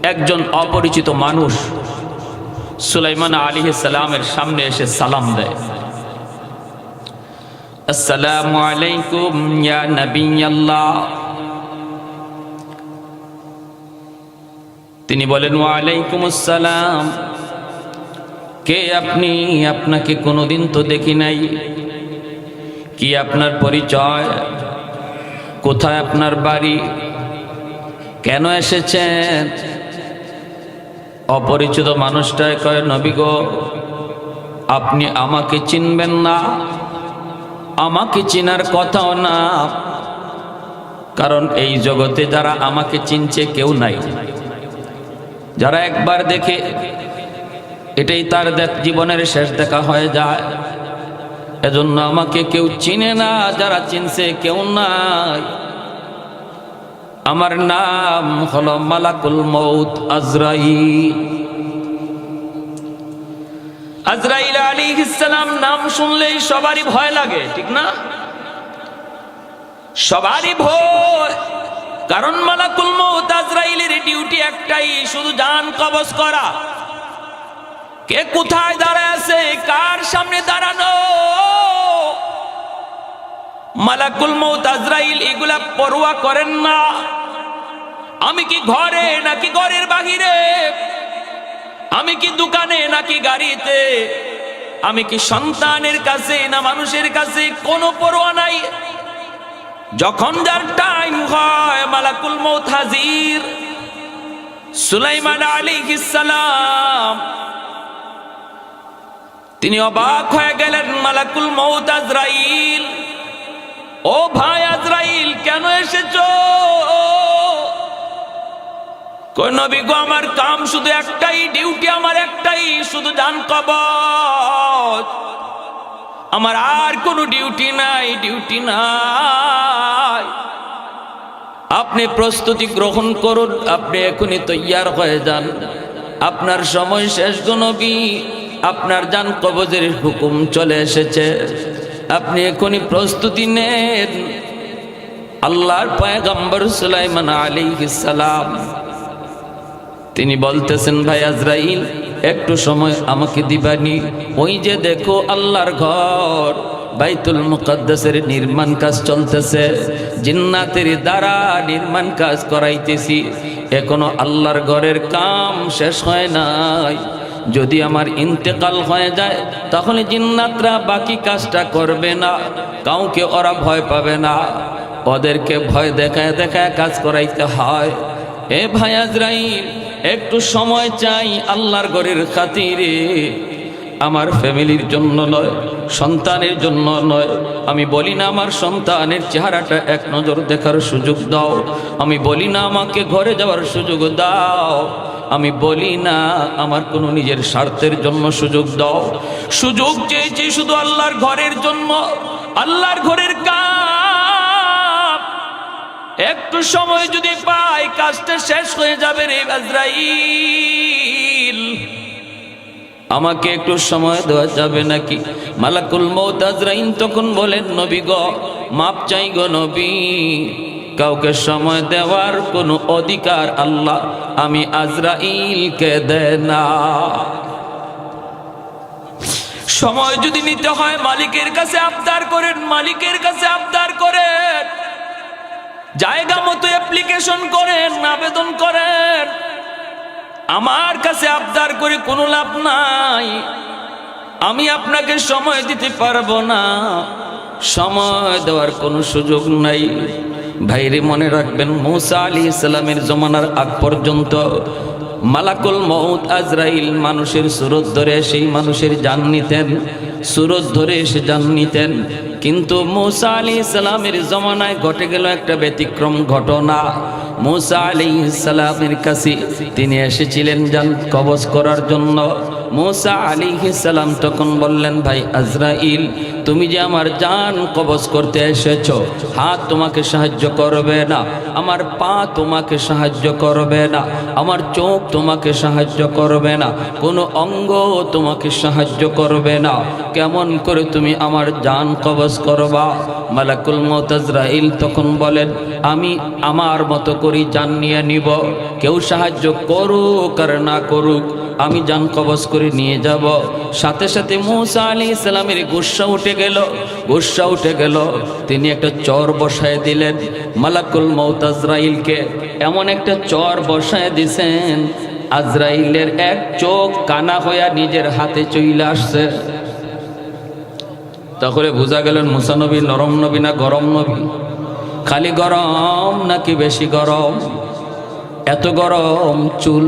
একজন অপরিচিত মানুষ সুলাইমান আলাইহিস সালামের সামনে এসে সালাম দেয়, আসসালামু আলাইকুম ইয়া নবিয়াল্লাহ। তিনি বলেন, ওয়া আলাইকুম আসসালাম। কে আপনি? আপনাকে কোনোদিন তো দেখি নাই। কি আপনার পরিচয়? কোথায় আপনার বাড়ি? কেন এসেছেন? অপরিচিত মানুষটায় কয়, নবী গো, আপনি আমাকে চিনবেন না, আমাকে চিনার কথাও না, কারণ এই জগতে যারা আমাকে চিনছে কেউ নাই। যারা একবার দেখে এটাই তার জীবনের শেষ দেখা হয়ে যায়, এজন্য আমাকে কেউ চিনে না, যারা চিনছে কেউ নাই। আমার নাম হলো মালাকুল মউত আজরাইল। আজরাইল আলাইহিস সালাম নাম শুনলেই সবারই ভয় লাগে, ঠিক না? সবারই ভয়, কারণ মালাকুল মউত আজরাইলের ডিউটি একটাই, শুধু জান কবজ করা। কে কোথায় দাঁড়ায় আছে, কার সামনে দাঁড়ানো, মালাকুল মউত আজরাইল এগুলা পরোয়া করেন না। আমি কি ঘরে নাকি ঘরের বাহিরে, আমি কি দোকানে নাকি গাড়িতে, আমি কি সন্তানের কাছে না মানুষের কাছে, কোনো পরোয়া নাই। যখন যার টাইম হয় মালাকুল মউত হাজির। সুলাইমান আলাইহিস সালাম তিনি অবাক হয়ে গেলেন, মালাকুল মউত আজরাইল, ও ভাই আজরাইল কেন এসেছো? কই নবী গো, আমার কাম শুধু একটাই, ডিউটি আমার একটাই, শুধু জান কবজ, আমার আর কোনো ডিউটি নাই, ডিউটি নাই। আপনি প্রস্তুতি গ্রহণ করুন, আপনি এখনই তৈয়ার হয়ে যান, আপনার সময় শেষ গো নবী, আপনার জান কবজের হুকুম চলে এসেছে, আপনি এখনই প্রস্তুতি নেন। আল্লাহর পয়গম্বর সুলাইমান আলাইহিস সালাম তিনি বলতেছেন, ভাই আজরাইল একটু সময় আমাকে দিবানি? ওই যে দেখো আল্লাহর ঘর বাইতুল মুকদ্দাসের নির্মাণ কাজ চলতেছে, জিন্নাতের দ্বারা নির্মাণ কাজ করাইতেছি, এখনো আল্লাহর ঘরের কাম শেষ হয় নাই। যদি আমার ইন্তেকাল হয়ে যায় তাহলে জিন্নাতরা বাকি কাজটা করবে না, কাউকে ওরা ভয় পাবে না, ওদেরকে ভয় দেখায় দেখায় কাজ করাইতে হয়। এ ভাই আজরাইল একটু সময় চাই আল্লাহর ঘরের খাতিরে, আমার ফ্যামিলির জন্য নয়, সন্তানের জন্য নয়। আমি বলি না আমার সন্তানের চেহারাটা এক নজর দেখার সুযোগ দাও, আমি বলি না আমাকে ঘরে যাওয়ার সুযোগ দাও, আমি বলি না আমার কোনো নিজের স্বার্থের জন্য সুযোগ দাও। সুযোগ চেয়েছি শুধু আল্লাহর ঘরের জন্য, আল্লাহর ঘরের কাজ একটু সময় যদি পাই কাজটা শেষ হয়ে যাবে রে আজরাইল, আমাকে একটু সময় দেওয়া যাবে নাকি? মালাকুল মউত আজরাইল তখন বলেন, নবী গো, মাপ চাই গো নবী, কাউকে সময় দেওয়ার কোনো অধিকার আল্লাহ আমি আজরাইলকে দেয় না। সময় যদি নিতে হয় মালিকের কাছে আবদার করেন, মালিকের কাছে আবদার করেন, জায়গা মতো অ্যাপ্লিকেশন করেন, আবেদন করেন। আমার কাছে আবদার করে কোনো লাভ নাই, আমি আপনাকে সময় দিতে পারবো না, সময় দেওয়ার কোনো সুযোগ নাই। ভাইরে মনে রাখবেন, মূসা আলাইহিস সালামের জমানার আগ পর্যন্ত মালাকুল মউত আজরাইল মানুষের সুরত ধরে সেই মানুষের জান নিতেন, সুরত ধরে এসে জান নিতেন। কিন্তু মূসা আলাইহিস সালামের জমানায় ঘটে গেল একটা ব্যতিক্রম ঘটনা। মূসা আলাইহিস সালামের কাছে তিনি এসেছিলেন জান কবজ করার জন্য, মূসা আলাইহিস সালাম তখন বললেন, ভাই আজরাইল, তুমি যে আমার জান কবজ করতে এসেছো, হাত তোমাকে সাহায্য করবে না, আমার পা তোমাকে সাহায্য করবে না, আমার চোখ তোমাকে সাহায্য করবে না, কোনো অঙ্গ তোমাকে সাহায্য করবে না, কেমন করে তুমি আমার জান কবজ করবা? মালাকুল মউত আজরাইল তখন বলেন, আমি আমার মতো করে জান নিয়ে নিব, কেউ সাহায্য করুক আর না করুক, আমি জান কবজ করে নিয়ে যাব। সাথে সাথে মূসা আলাইহিস সালামের গুসা উঠে গেল, তিনি একটা চর বসায় দিলেন মালাকুল মউত আজরাইলকে, এমন একটা চর বসায় দিছেন আজরাইলের এক চোখ কানা হইয়া নিজের হাতে চলে আসছে। তাহলে বোঝা গেলেন মূসা নবী নরম নবী না গরম নবী? খালি গরম নাকি বেশি গরম? এত গরম চুল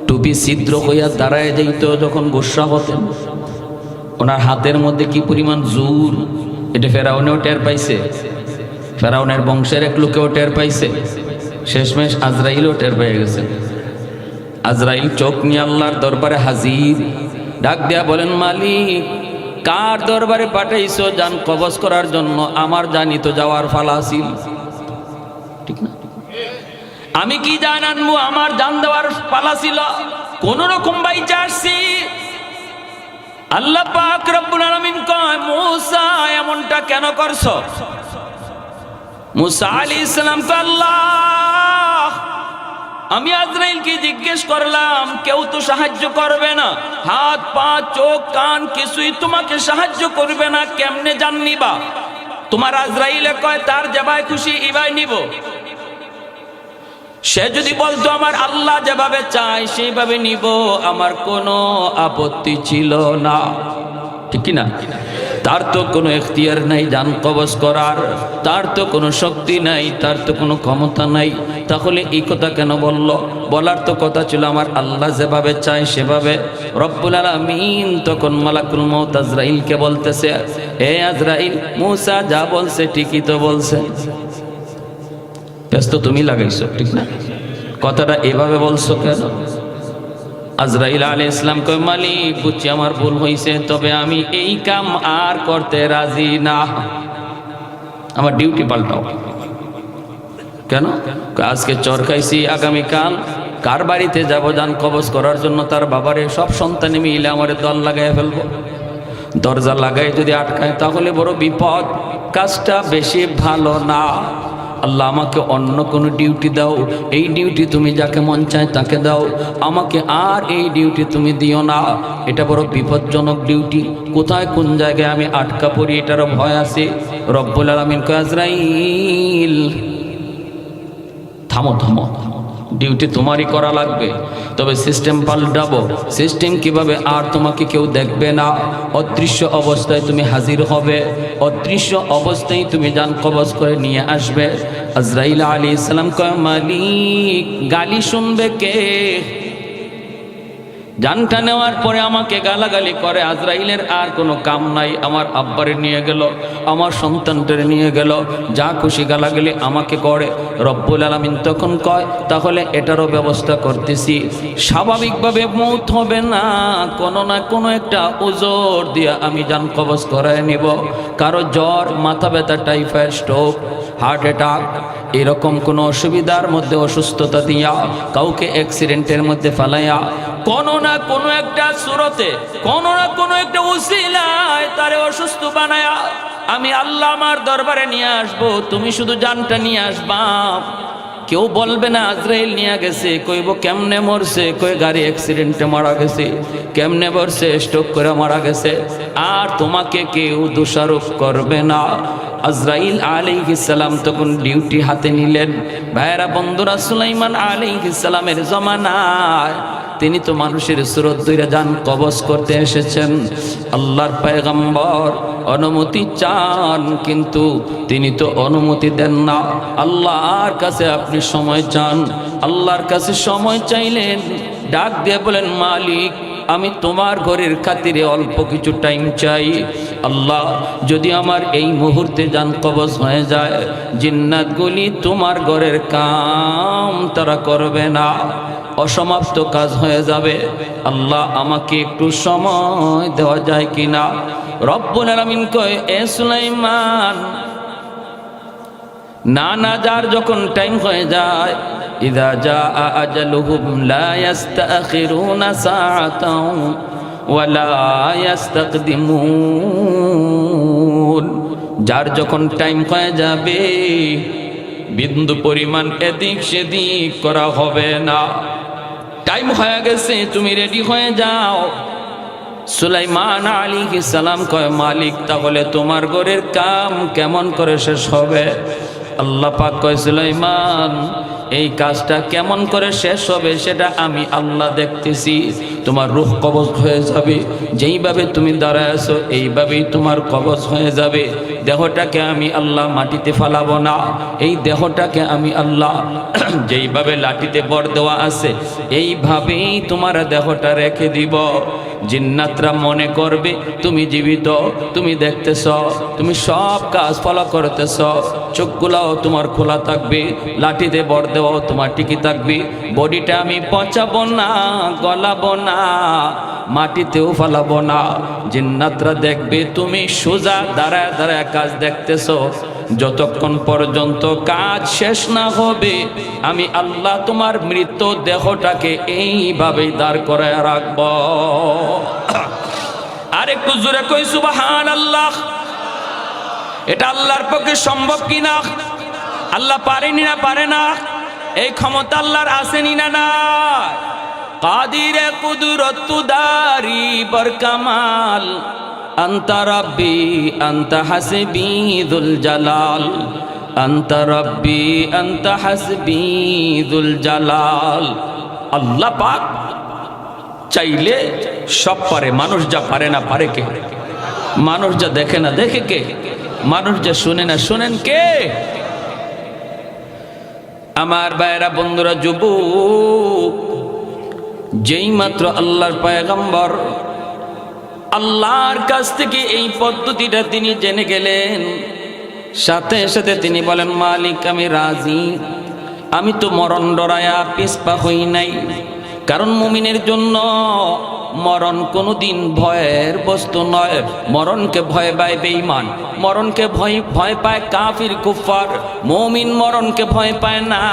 টুপি ছিদ্র হইয়া দাঁড়ায় যাইত যখন গুসা হতেন। ওনার হাতের মধ্যে কি পরিমাণ জোর, এটা ফেরাউনেও টের পাইছে, ফেরাউনের বংশের এক লোকেও টের পাইছে, শেষমেশ আজরাইলও টের পেয়ে গেছে। আজরাইল চোখ নিয়ে আল্লাহর দরবারে হাজির, ডাক দেয়া বলেন, মালিক, কার দরবারে পাঠাইছো জান কবজ করার জন্য? আমার জানি তো যাওয়ার ফালা ছিল, ঠিক না? আমি কি জান আনবো? আমার জান দেওয়ার পালা ছিল, কোন রকম বাইচা আসছি। আল্লাহ পাক রব্বুল আলামিন কয়, মূসা এমনটা কেন করছো? মূসা আলাইহিস সালাম কয়, আল্লাহ, আমি আজরাইলকে জিজ্ঞেস করলাম, কেউ তো সাহায্য করবে না, হাত পা চোখ কান কিছুই তোমাকে সাহায্য করবে না, কেমনে জান নিবা? তোমার আজরাইলে কয় তার যেভাবে খুশি ইবাই নিব। সে যদি বলতো আমার আল্লাহ যেভাবে চায় সেইভাবে নিব, আমার কোনো আপত্তি ছিল না, ঠিক কি না? তার তো কোনো এখতিয়ার নাই জান কবজ করার, তার তো কোনো শক্তি নাই, তার তো কোনো ক্ষমতা নাই। তাহলে এই কথা কেন বলল? বলার তো কথা ছিল আমার আল্লাহ যেভাবে চায় সেভাবে। রব্বুল আলামিন তখন মালাকুল মউত আজরাইলকে বলতেছে, হে আজরাইল, মূসা যা বলছে ঠিকই তো বলছে। ব্যস্ত তুমি লাগাইছো, ঠিক না? কথাটা এভাবে বলছো কেন? আজরাইল আলাইহিস সালাম কয়, মালিক, বুঝছি আমার ভুল হয়েছে, তবে আমি এই কাম আর করতে রাজি না, আমার ডিউটি পাল্টাও। কেন? আজকে চর খাইছি, আগামীকাল কার বাড়িতে যাব জান কবজ করার জন্য, তার বাবারে সব সন্তানে মিলে আমার দল লাগাই ফেলবো। দরজা লাগাই যদি আটকায় তাহলে বড় বিপদ, কাজটা বেশি ভালো না। আল্লাহ, আমাকে অন্য কোনো ডিউটি দাও, এই ডিউটি তুমি যাকে মন চায় তাকে দাও, আমাকে আর এই ডিউটি তুমি দিও না, এটা বড় বিপজ্জনক ডিউটি। কোথায় কোন জায়গায় আমি আটকা পড়ি এটারও ভয় আছে। রব্বুল আলামিন কয়, আজরাইল, থামো থামো, ডিউটি তোমারই করা লাগবে, তবে সিস্টেম পাল্টাবো। সিস্টেম কিভাবে? আর তোমাকে কেউ দেখবে না, অদৃশ্য অবস্থায় তুমি হাজির হবে, অদৃশ্য অবস্থায় তুমি জান কবজ করে নিয়ে আসবে। আজরাইল আলাইহিস সালাম কয়, মালিক, গালি শুনবে কে? জানটা নেওয়ার পরে আমাকে গালাগালি করে, আজরাইলের আর কোনো কাম নাই। আমার আব্বারে নিয়ে গেল, আমার সন্তানটারে নিয়ে গেল, যা খুশি গালাগালি আমাকে করে। রব্বুল আলামিন তখন কয়, তাহলে এটারও ব্যবস্থা করতেছি, স্বাভাবিকভাবে মৌত হবে না, কোনো না কোনো একটা ওজর দিয়া আমি জান কবজ করায় নিব। কারো জ্বর, মাথা ব্যথা, টাইফয়েড, স্ট্রোক, হার্ট অ্যাটাক, এরকম কোনো অসুবিধার মধ্যে অসুস্থতা দিয়া, কাউকে অ্যাক্সিডেন্টের মধ্যে ফেলাইয়া, কোনো না কোনো একটা সুরতে, কোনো না কোনো একটা উসিলায় তারে অসুস্থ বানায়া আমি আল্লাহ আমার দরবারে নিয়ে আসবো। তুমি শুধু জানটা নিয়ে আসবা। কেউ বলবে না আজরাইল নিয়ে গেছে, কইব কেমনে মরছে, কই গাড়ি অ্যাক্সিডেন্টে মারা গেছে, কেমনে মরছে, স্ট্রোক করে মারা গেছে, আর তোমাকে কেউ দোষারোপ করবে না। আজরাইল আলাইহিস সালাম তখন ডিউটি হাতে নিলেন। ভাইরা বন্ধুরা, সুলাইমান আলাইহিস সালামের জমানায় তিনি তো মানুষের সুরত ধরে জান কবজ করতে এসেছেন। আল্লাহর পয়গম্বর অনুমতি চান, কিন্তু তিনি তো অনুমতি দেন না। আল্লাহর কাছে আপনি সময় চান, আল্লাহর কাছে সময় চাইলেন, ডাক দিয়ে বলেন, মালিক, আমি তোমার ঘরের খাতিরে অল্প কিছু টাইম চাই। আল্লাহ, যদি আমার এই মুহূর্তে জান কবজ হয়ে যায়, জিন্নাতগুলি তোমার ঘরের কাম তারা করবে না, অসমাপ্ত কাজ হয়ে যাবে। আল্লাহ, আমাকে একটু সময় দেওয়া যায় কিনা? রব্বুল আলামিন কয়, এ সুলাইমান, না না, যার যখন টাইম হয়ে যায়, ইযা জাআ আজালুহুম লা ইস্তাখিরুনা সাআতাও ওয়া লা ইস্তাকদিমুন। যার যখন টাইম হয়ে যাবে, বিন্দু পরিমাণ এদিক সেদিক করা হবে না। টাইম হয়ে গেছে, তুমি রেডি হয়ে যাও। সুলাইমান আলাইহিস সালাম কয়, মালিক, তাহলে তোমার ঘরের কাম কেমন করে শেষ হবে? আল্লাহ পাক কয়, সুলাইমান, এই কাজটা কেমন করে শেষ হবে সেটা আমি আল্লাহ দেখতেছি। তোমার রূহ কবজ হয়ে যাবে, যেইভাবে তুমি দাঁড়ায় আছো এইভাবেই তোমার কবজ হয়ে যাবে। দেহটাকে আমি আল্লাহ মাটিতে ফালাবো না, এই দেহটাকে আমি আল্লাহ যেইভাবে লাঠিতে বর দেওয়া আছে এইভাবেই তোমার দেহটা রেখে দিব। জিন্নাতরা মনে করবে তুমি জীবিত, তুমি দেখতেছ, তুমি সব কাজ ফলো করতেছ, চোখগুলাও তোমার খোলা থাকবে, লাঠিতে বর দেওয়াও তোমার টিকে থাকবে। বডিটা আমি পচাবো না, গলাবো না, মাটিতেও ফালাবো না। জিন্নাতরা দেখবে তুমি সোজা দাঁড়ায় দাঁড়ায় কাজ দেখতেছ, যতক্ষণ পর্যন্ত কাজ শেষ না হবে আমি আল্লাহ তোমার মৃত দেহটাকে এইভাবেই দাঁড় করায় রাখব। আর একটু জোরে কই সুবহানাল্লাহ। এটা আল্লাহর পক্ষে সম্ভব কিনা? আল্লাহ পারেনি না পারে না? এই ক্ষমতা আল্লাহর আসেনি না না? কাদিরে কুদরত দারি বরকামাল, আন্তা রব্বি আন্তা হাসবি যুল জালাল, আন্তা রব্বি আন্তা হাসবি যুল জালাল। আল্লাহ পাক চাইলে সব পারে। মানুষ যা পারে না পারে কে? মানুষ যা দেখে না দেখে কে? মানুষ যা শুনে না শুনেন কে? আমার ভাইরা, বন্ধুরা, যুবক, যেই মাত্র আল্লাহর পয়গম্বর আল্লাহর কাছ থেকে এই পদ্ধতিটা তিনি জেনে গেলেন, সাথে সাথে তিনি বলেন, মালিক, আমি রাজি। আমি তো মরণ ডরায়া পিছপা হই নাই, কারণ মুমিনের জন্য মরণ কোনোদিন ভয়ের বস্তু নয়। মরণকে ভয় পায় বেঈমান, মরণকে ভয় পায় কাফির কুফার। মুমিন মরণকে ভয় পায় না,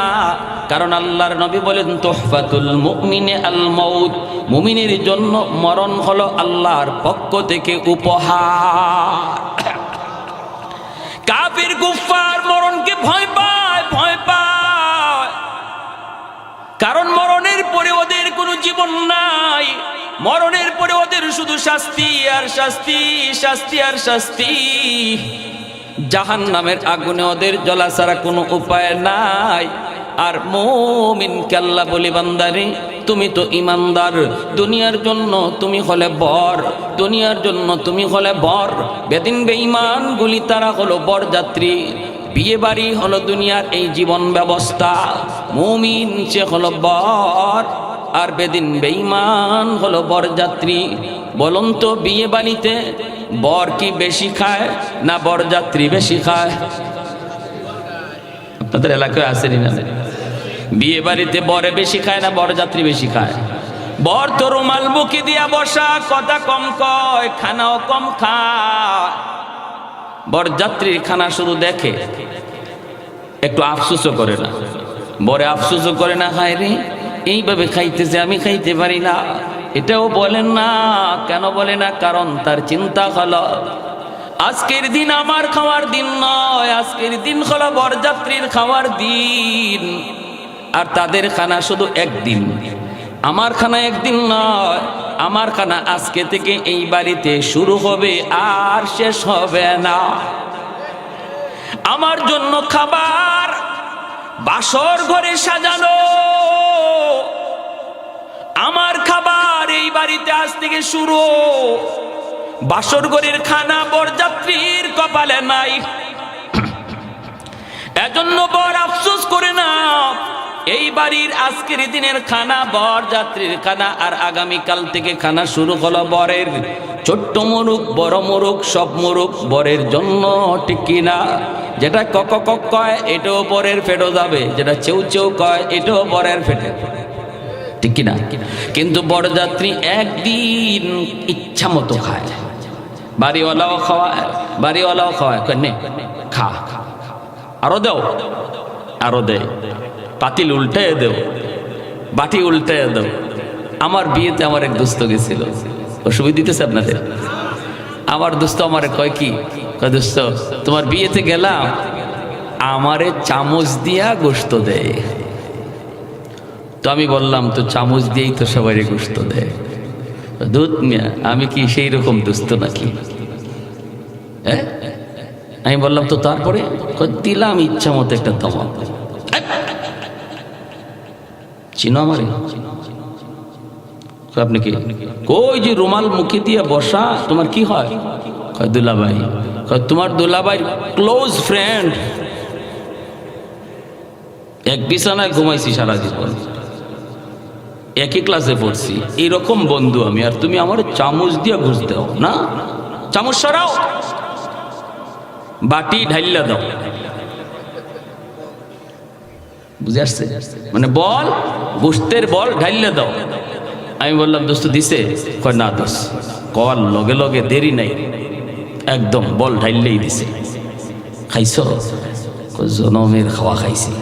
কারণ আল্লাহর নবী বলেন, তুহফাতুল মুমিনে আল মউত। মুমিনের জন্য মরণ হলো আল্লাহর পক্ষ থেকে উপহার। কাফির কুফার মরণকে ভয় পায়, ভয় পায়, কারণ মরণের পরে ওদের কোনো জীবন নাই। মরণের পরে ওদের শুধু শাস্তি আর শাস্তি, শাস্তি আর শাস্তি। জাহান্নামের আগুনে ওদের জ্বলা ছাড়া কোনো উপায় নাই। আর মুমিনকে আল্লাহ বলি, বান্দারে, তুমি তো ইমানদার, দুনিয়ার জন্য তুমি হলে বর, দুনিয়ার জন্য তুমি হলে বর। বেদিন বেঈমান গুলি তারা হলো বরযাত্রী। বিয়ে বাড়ি হলো দুনিয়ার এই জীবন ব্যবস্থা। মুমিন সে হলো বর, আর বেদিন বেঈমান হলো বরযাত্রী। বলুন তো, বিয়ে বাড়িতে বর কি বেশি খায় না বরযাত্রী বেশি খায়? আপনাদের এলাকায় আসেনি না? বিয়ে বাড়িতে বরে বেশি খায় না বরযাত্রী বেশি খায়? বর তো রুমাল বুকে দিয়া বসা, কথা কম কয়, খানাও কম খায়। বরযাত্রীর খানা শুধু দেখে, একটু আফসোসও করে না। বরে আফসোসও করে না, হায় রে, এইভাবে খাইতেছে, আমি খাইতে পারি না, এটাও বলেন না। কেন বলে না? কারণ তার চিন্তা হলো, আজকের দিন আমার খাওয়ার দিন নয়, আজকের দিন হলো বরযাত্রীর খাওয়ার দিন। আর তাদের খানা শুধু একদিন, আমার খানা একদিন নয়। আমার খানা আজকে থেকে এই বাড়িতে শুরু হবে আর শেষ হবে না। আমার জন্য খাবার বাসর ঘরে সাজানো, আমার খাবার এই বাড়িতে আজ থেকে শুরু। বাসর ঘরের খানা বরযাত্রীর কপালে নাই। এজন্য বর আফসোস করে না, এই বাড়ির আজকের দিনের খানা বরযাত্রীর খানা, আর আগামীকাল থেকে খানা শুরু হলো বরের। ছোট্ট মোরগ বড় মোরগ সব মোরগ বরের জন্য, ঠিক কিনা? যেটা কক কক কয় এটাও বরের পেটে যাবে, যেটা চেউ চেউ কয় এটাও বরের পেটে, ঠিক কিনা? কিন্তু বরযাত্রী একদিন ইচ্ছা মতো খায়, বাড়িওয়ালাও খাওয়ায়, বাড়িওয়ালাও খাওয়ায়, নে খা, আরো দেও, আরো দেয়, পাতিল উল্টে দেও, বাটি উল্টে দেও। আমার বিয়েতে আমার এক দোস্ত গেছিল, অসুবিধা দিতেছে আপনাদের? আমার দোস্ত আমারে কয় কি, কয় দোস্ত তোমার বিয়েতে গেলাম, আমারে চামচ দিয়া গোশত দেয়। তো আমি বললাম তো চামচ দিয়েই তো সবাই গোশত দেয়, দুধ মিয়া আমি কি সেই রকম দোস্ত নাকি? হ্যাঁ, আমি বললাম তো তারপরে দিলাম ইচ্ছা মতো একটা ধমক। চিনো আমারে? আপনি কি? কই যে রুমাল মুখে দিয়ে বসা, তোমার কি হয়? কয় দুলাভাই। কয় তোমার দুলাভাই ক্লোজ ফ্রেন্ড, এক বিছানায় ঘুমাইছি সারা জীবন, একই ক্লাসে পড়ছি, এইরকম বন্ধু আমি, আর তুমি আমার চামচ দিয়ে ঘুষ দাও না? চামচ সরাও, বাটি ঢাইলা দাও। বুঝে আসছে? মানে বল, গোশতের বল ঢাইলা দাও। আমি বললাম দোস্ত দিছে? কয় না দোস্ত, কল লগে লগে দেরি নাই, একদম বল ঢাইলেই দিছে। খাইছ? জনমের খাওয়া খাইছি।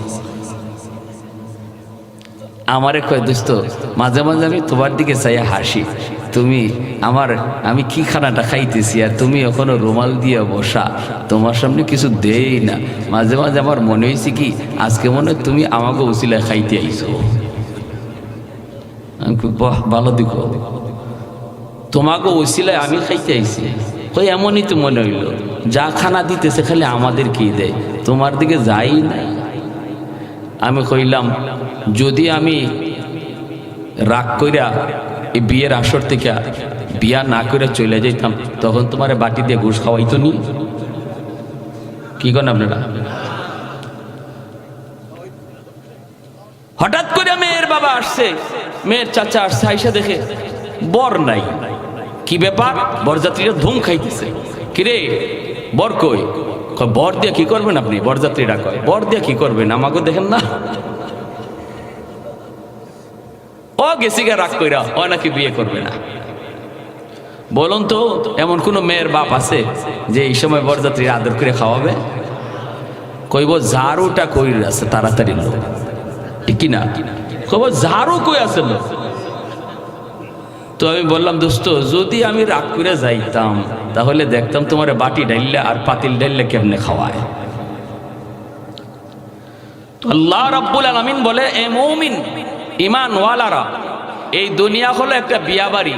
আমারে কয় দোস্ত মাঝে মাঝে আমি তোমার দিকে চাইয়া হাসি, তুমি আমি কি খানাটা খাইতেছি আর তুমি এখনো রুমাল দিয়ে বসা, তোমার সামনে কিছু দেই না। মাঝে মাঝে আমার মনে হয়েছে কি আজকে মনে হয় তুমি আমাকে উসিলায় খাইতে আইছো। আমি বাহ ভালো দিক, তোমাকে উসিলায় আমি খাইতে আইছি। কই এমনই তো মনে হইল, যা খানা দিতেছে খালি আমাদেরকেই দেয়, তোমার দিকে যাই না। আমি কইলাম যদি আমি রাগ কইরা এই বিয়ের আসর থেকে বিয়া না করে চলে যাইতাম, তখন তোমার বাটি দিয়ে ঘুষ খাওয়াইতো নি? কি করেন আপনারা? হঠাৎ করে মেয়ের বাবা আসছে, মেয়ের চাচা আসছে, আইসা দেখে বর নাই। কি ব্যাপার? বরযাত্রীরা ধুম খাইতেছে। কিরে বর কই? বর দিয়ে কি করবেন আপনি? বরযাত্রীরা কয় বর দিয়ে কি করবেন, আমাকে দেখেন না? ও গেছি গা রাগ কইরা, ও নাকি বিয়ে করবে না। বলুন তো এমন কোন মেয়ের বাপ আছে যে এই সময় বরযাত্রী আদর করে খাওয়াবে? কইব ঝাড়ুটা কই আছে তাড়াতাড়ি লোক, ঠিক কিনা? কইব ঝাড়ু কই আছে লোক। তো আমি বললাম দোস্ত যদি আমি রাগ করে যাইতাম তাহলে দেখতাম তোমার বাটি ডাইল্লা আর পাতিল ডাইল্লা কেমনে খাওয়ায়। তো আল্লাহ রাব্বুল আলামিন বলে এ মুমিন ঈমান ওয়ালারা, এই দুনিয়া হলো একটা বিয়া বাড়ি,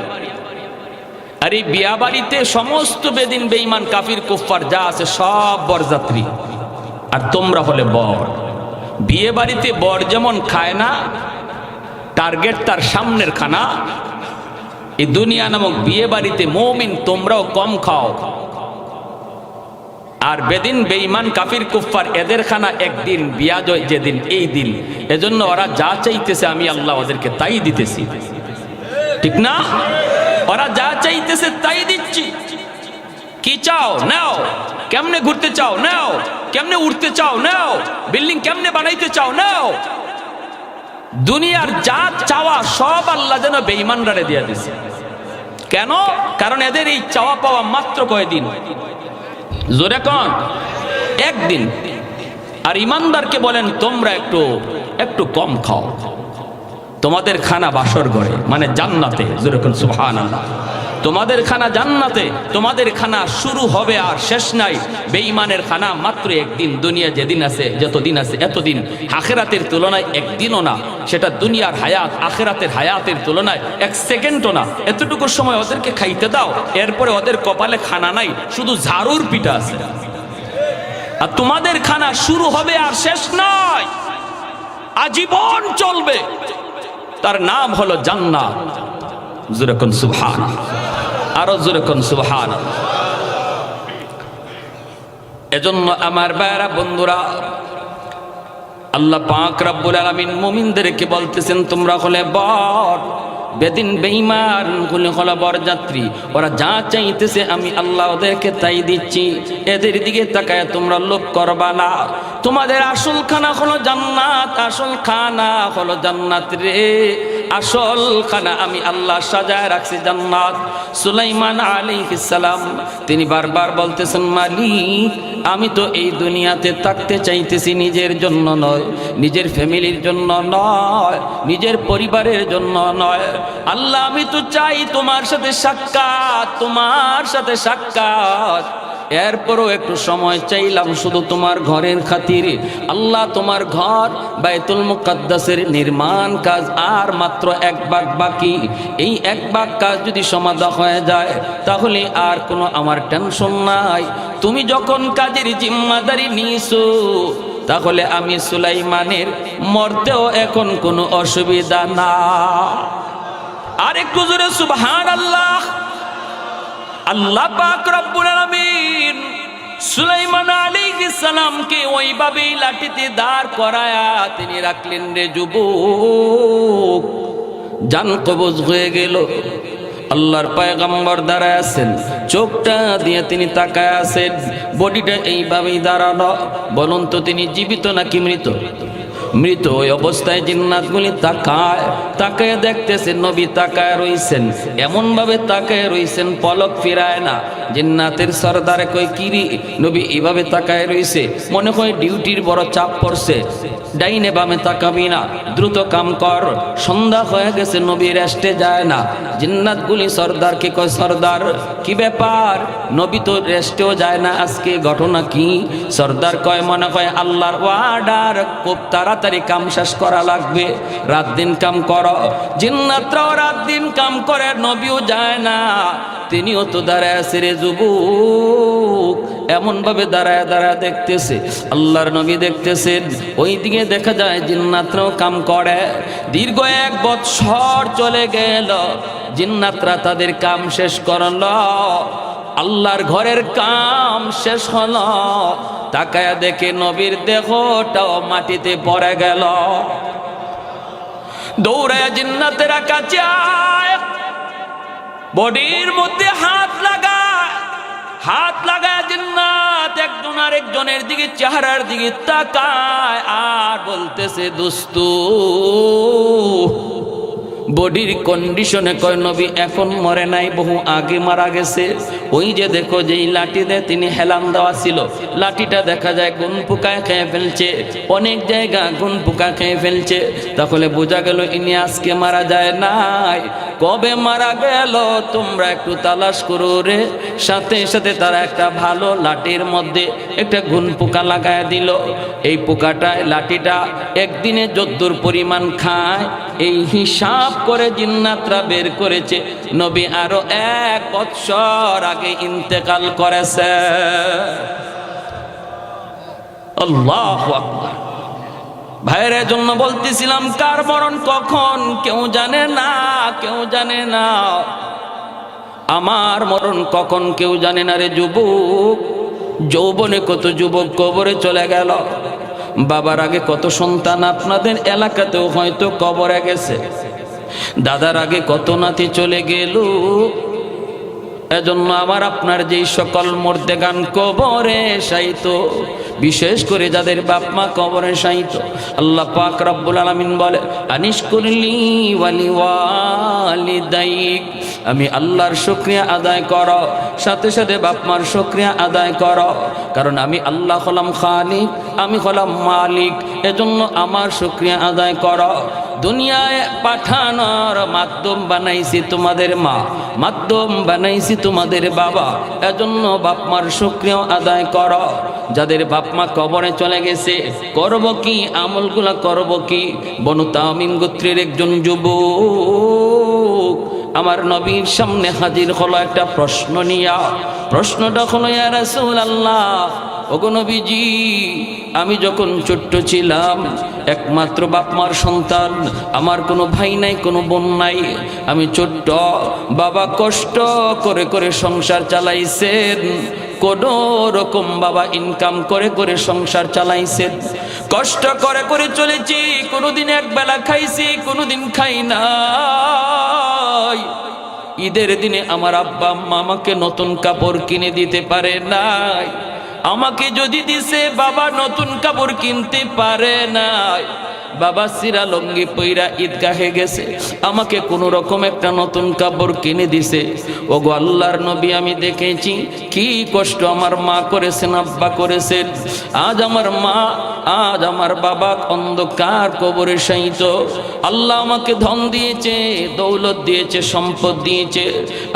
আর এই বিয়া বাড়িতে সমস্ত বেদিন বেঈমান কাফির কুফফার যা আছে সব বরযাত্রী, আর তোমরা হলে বর। বিয়ে বাড়িতে বর যেমন খায় না, টার্গেট তার সামনের খানা, এই দুনিয়া নামক বিয়ে বাড়িতে মুমিন তোমরাও কম খাও, আর বেদিন বেঈমান কাফির কুফফার এদের খানা একদিন, বিয়া যেদিন এই দিন। এজন্য ওরা যা চাইতেছে আমি আল্লাহ ওদেরকে তাই দিতেছি, ঠিক না? ওরা যা চাইতেছে তাই দিচ্ছি। কি চাও নাও, কেমনে ঘুরতে চাও নাও, কেমনে উঠতে চাও নাও, বিল্ডিং কেমনে বানাইতে চাও নাও। দুনিয়ার যা চাওয়া সব আল্লাহ যেন বেঈমানরা দিয়ে দিছে। কেন? কারণ এদের এই চাওয়া পাওয়া মাত্র কয়দিন? জোরে কোন? একদিন। আর ইমানদারকে বলেন তোমরা একটু কম খাও, তোমাদের খানা বাসর ঘরে মানে জান্নাতে। জোরে কোন সুবহানাল্লাহ। তোমাদের খানা জান্নাতে, তোমাদের খানা শুরু হবে আর শেষ নাই। বেঈমানের খানা মাত্র একদিন। দুনিয়া যেদিন আছে, যতদিন আছে এতদিন, আখিরাতের তুলনায় একদিনও না। সেটা দুনিয়ার হায়াত আখিরাতের হায়াতের তুলনায় এক সেকেন্ডও না। এতটুকু সময় ওদেরকে খাইতে দাও, এরপরে ওদের কপালে খানা নাই, শুধু ঝাড়ুর পিঠা আছে। আর তোমাদের খানা শুরু হবে আর শেষ নয়, আজীবন চলবে। তার নাম হলো জান্নাত। জোরে কোন সুবহানাল্লাহ, আরো জোরে কোন সুবহানাল্লাহ। এজন্য আমার ভাইরা বন্ধুরা, আল্লাহ পাক রব্বুল আলামিন মুমিনদেরকে বলতেছেন তোমরা হলে বট, বেদিন বেঈমান হলো বরযাত্রী, ওরা যা চাইতেছে আমি আল্লাহ ওদেরকে তাই দিচ্ছি, এদের দিকে তাকায় তোমরা লোভ করবা না। তোমাদের আসল খানা হলো জান্নাত, আসল খানা হলো জান্নাত রে, আসল খানা আমি আল্লাহ সাজায় রাখছি জান্নাত। সুলাইমান আলাইহিস সালাম তিনি বারবার বলতেছেন মালিক আমি তো এই দুনিয়াতে থাকতে চাইতেছি নিজের জন্য নয়, নিজের ফ্যামিলির জন্য নয়, নিজের পরিবারের জন্য নয়, আল্লাহ আমি তো চাই তোমার সাথে সাক্ষাৎ, তোমার সাথে সাক্ষাৎ। এরপরও একটু সময় চাইলাম শুধু তোমার ঘরের খাতিরে। আল্লাহ তোমার ঘর বাইতুল মুকাদ্দাসের নির্মাণ কাজ আর মাত্র 1 ভাগ বাকি, এই 1 ভাগ কাজ যদি সমাধা হয়ে যায় তাহলে আর কোনো আমার টেনশন নাই। তুমি যখন কাজের জিম্মাদারি নিয়েছো তাহলে আমি সুলাইমানের মরতেও এখন কোনো অসুবিধা না। আরেকটু জোরে সুবহানাল্লাহ। আল্লাহ পাক রব্বুল আলামিন সুলাইমান আলাইহিস সালামকে ওইভাবে লাঠিতে দাঁড় করায়া তিনি রাখলেন রে যুবক, জান কবজ হয়ে গেল। আল্লাহর পয়গম্বর দাঁড়ায় আছেন, চোখটা দিয়ে তিনি তাকায় আছেন, বডিটা এইভাবেই দাঁড়ানো। বলুন তো তিনি জীবিত নাকি মৃত? মৃত। ওই অবস্থায় জিন্নাতগুলি তাকায় তাকায় দেখতেছে নবী তাকায় রইছেন, এমন ভাবে তাকায় রইছেন পলক ফিরায় না। জিন্নাতের সরদারে কই কিরি নবী এইভাবে তাকায় রইছে, মনে হয় ডিউটির বড় চাপ পড়ছে, ডাইনে বামে তাকাবি না, দ্রুত কাম কর, সন্ধ্যা হয়ে গেছে, নবী রেস্টে যায় না। জিন্নাতগুলি সরদারকে কয় সরদার কি ব্যাপার, নবী তো রেস্টেও যায় না, আজকে ঘটনা কি? সরদার কয় মনে হয় আল্লাহর ওয়ার্ডার, খুব তাড়াতাড়ি কাম শেষ করা লাগবে, রাত দিন কাম করো। জিন্নাতরাও রাত দিন কাম করে, নবীও যায় না, তিনিও তো দাঁড়ায় আছে রে যুবক। এমন ভাবে দাঁড়ায় দাঁড়ায় দেখতেছে, আল্লাহর নবী দেখতেছেন, ওই দিকে দেখা যায় জিন্নাতরাও কাম করে। দীর্ঘ 1 বৎসর চলে গেল, জিন্নাতরা তাদের কাম শেষ করল, আল্লাহর ঘরের কাম শেষ হলো। তাকায়া দেখে নবীর দেহটাও মাটিতে পড়ে গেল। দৌড়ায় জিন্নাতেরা কাছে আয়, বডির মধ্যে হাত লাগায় জিন্নাত একজন আরেকজনের দিকে চেহারার দিকে তাকায় আর বলতেছে দোস্তু, বডির কন্ডিশনে কয় নবী এখন মরে নাই, বহু আগে মারা গেছে। ওই যে দেখো যেই লাঠি দিয়ে তিনি হেলান দেওয়া ছিল, লাঠিটা দেখা যায় গুন পোকায় খেয়ে ফেলছে, অনেক জায়গা গুন পোকা খেয়ে ফেলছে। তাহলে বোঝা গেল ইনি আজকে মারা যায় নাই, কবে মারা গেল তোমরা একটু তালাশ করো রে। সাথে সাথে তারা একটা ভালো লাঠির মধ্যে একটা গুন পোকা লাগায় দিল। এই পোকাটায় লাঠিটা একদিনে যদ্দুর পরিমাণ খায় এই হিসাব করে জিন্নাতরা বের করেছে নবী আরো 1 বৎসর আগে ইন্তেকাল করেছে। আল্লাহু আকবার। ভাইয়ের জন্য বলতেছিলাম কার মরণ কখন কেউ জানে না, কেউ জানে না। আমার মরণ কখন কেউ জানে না রে যুবক। যৌবনে কত যুবক কবরে চলে গেল, বাবার আগে কত সন্তান আপনাদের এলাকাতেও হয়তো কবরে গেছে, দাদার আগে কত নাতি চলে গেল। এজন্য আমার আপনার যেই সকল মুর্দেগান কবরে শায়িত, বিশেষ করে যাদের বাপ মা কবরে শায়িত, আল্লাহ পাক রব্বুল আলামিন বলে আনিশকুরলি ওয়ালি ওয়ালিদাইক, আমি আল্লাহর শুকরিয়া আদায় করো, সাথে সাথে বাপ মার শুকরিয়া আদায় করো, কারণ আমি আল্লাহ হলাম খালিক, আমি হলাম মালিক, এজন্য আমার শুকরিয়া আদায় করো। দুনিয়ায় পাঠানোর মাধ্যম বানাইছি তোমাদের মা, মাধ্যম বানাইছি তোমাদের বাবা, এজন্য বাপ মার শুকরিয়া আদায় করো। যাদের বাপ মা কবরে চলে গেছে করব কি, আমলগুলা করব কি? বনু তামিম গোত্রের একজন যুবক আমার নবীর সামনে হাজির হলো একটা প্রশ্ন নিয়া। প্রশ্নটা হলো ইয়া রাসূলুল্লাহ, ওগো নবীজি, আমি যখন ছোট্ট ছিলাম একমাত্র বাপ মার সন্তান, আমার কোনো ভাই নাই, কোনো বোন নাই, আমি ছোট্ট, বাবা কষ্ট করে করে সংসার চালাইছেন, কোন রকম বাবা ইনকাম করে করে সংসার চালাইছেন, কষ্ট করে করে চলেছি, কোনোদিন এক বেলা খাইছি, কোনোদিন খাই নাই। ঈদের দিনে আমার আব্বা আম্মা আমাকে নতুন কাপড় কিনে দিতে পারে নাই। আমাকে যদি দিছে, বাবা নতুন কাপড় কিনতে পারে নাই। বাবা সিরা লঙ্গি পইরা ঈদগাহে গেছে, আমাকে কোনো রকম একটা নতুন কাপড় কিনে দিছে। ওগো আল্লাহর নবী, আমি দেখেছি কি কষ্ট আমার মা করেছেন, আব্বা করেছেন। আজ আমার মা, আজ আমার বাবা অন্ধকার কবরে শায়িত। আল্লাহ আমাকে ধন দিয়েছে, দৌলত দিয়েছে, সম্পদ দিয়েছে।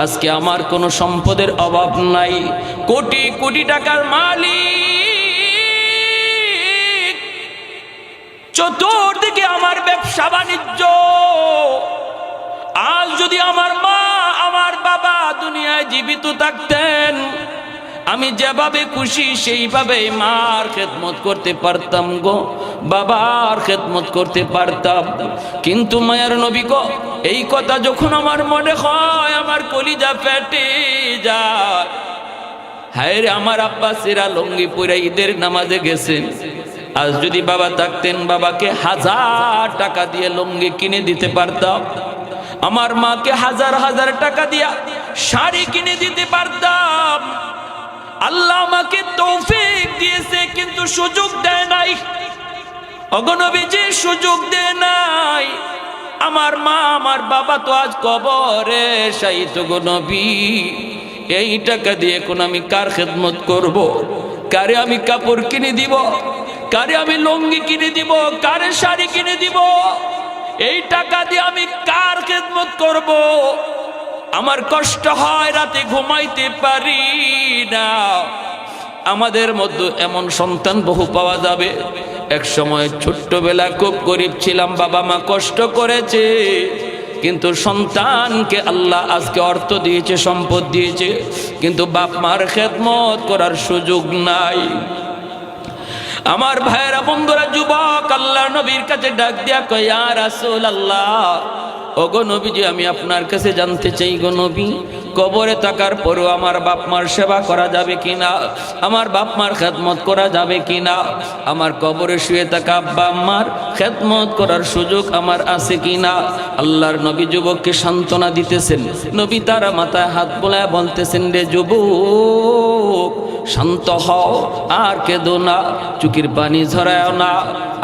আজকে আমার কোনো সম্পদের অভাব নাই। কোটি কোটি টাকার মালিক, চতুর্দিকে আমার ব্যবসা বাণিজ্য। আজ যদি আমার মা, আমার বাবা দুনিয়ায় জীবিত থাকতেন, আমি যেভাবে খুশি সেইভাবে মার খেদমত করতে পারতাম গো, বাবার খেদমত করতে পারতাম। কিন্তু মায়ের নবী গো, এই কথা যখন আমার মনে হয়, আমার কলিজা ফেটে যায়। হায় রে, আমার আব্বা সিরা লঙ্গি পরে ঈদের নামাজে গেছেন। আজ যদি বাবা থাকতেন, বাবাকে 1000 টাকা দিয়ে লুঙ্গি কিনে দিতে পারতাম। আমার মাকে 1000 টাকা দিয়া শাড়ি কিনে দিতে পারতাম। আল্লাহ আমাকে তৌফিক দিয়েছে, কিন্তু সুযোগ দেয় নাই। অগণবীজি সুযোগ দেয় নাই। আমার মা, আমার বাবা তো আজ কবরে শায়িত গো নবী। এই টাকা দিয়ে কোন আমি কার খেদমত করব? কারে আমি কাপড় কিনে দিব? কারে আমি লুঙ্গি কিনে দিব? কারে শাড়ি কিনে দিব? এই টাকা দিয়ে আমি কার খেদমত করব? আমার কষ্ট হয়, রাতে ঘুমাইতে পারি না। আমাদের মধ্যে এমন সন্তান বহু পাওয়া যাবে। এক সময় ছোট্টবেলা খুব গরিব ছিলাম, বাবা মা কষ্ট করেছে, কিন্তু সন্তানকে আল্লাহ আজকে অর্থ দিয়েছে, সম্পদ দিয়েছে, কিন্তু বাপ মার খেদমত করার সুযোগ নাই। আমার ভাইয়েরা, বন্ধুরা, যুবক আল্লাহর নবীর কাছে ডাক দিয়া কয়, ইয়া রাসূলুল্লাহ, ওগো নবীজি, আমি আপনার কাছে জানতে চাই গো নবী, কবরে থাকার পরেও আমার বাপ মার সেবা করা যাবে কিনা? আমার বাপ মার খেদমত করা যাবে কিনা? আমার কবরে শুয়ে থাকা আব্বা আম্মার খেদমত করার সুযোগ আমার আছে কিনা? আল্লাহর নবী যুবককে সান্ত্বনা দিতেছেন। নবী তারা মাথায় হাত বোলায় বলতেছেন, রে যুবক, শান্ত হও, আর কেঁদো না, চোখের পানি ঝরায় না।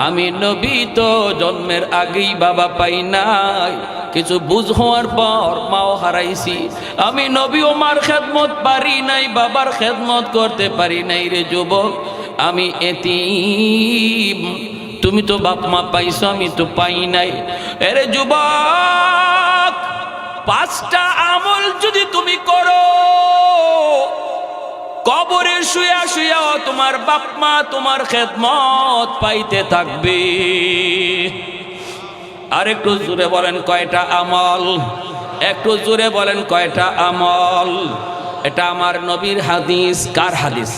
আমি নবী তো জন্মের আগেই বাবা পাই নাই, কিছু বুঝ হওয়ার পর মাও হারাইছি। আমি নবী ও মার খেদমত পারি নাই, বাবার খেদমত করতে পারি নাই। রে যুবক, আমি এতিম, তুমি তো বাপ মা পাইছো, আমি তো পাই নাই। এরে যুবক, 5টা আমল যদি তুমি করো, কবরে শুয়া শুয়া তোমার বাপ মা তোমার খেদমত পাইতে থাকবে। আর একটু জোরে বলেন কয়টা আমল? একটু জোরে বলেন কয়টা আমল? এটা আমার নবীর হাদিস। কার হাদিস?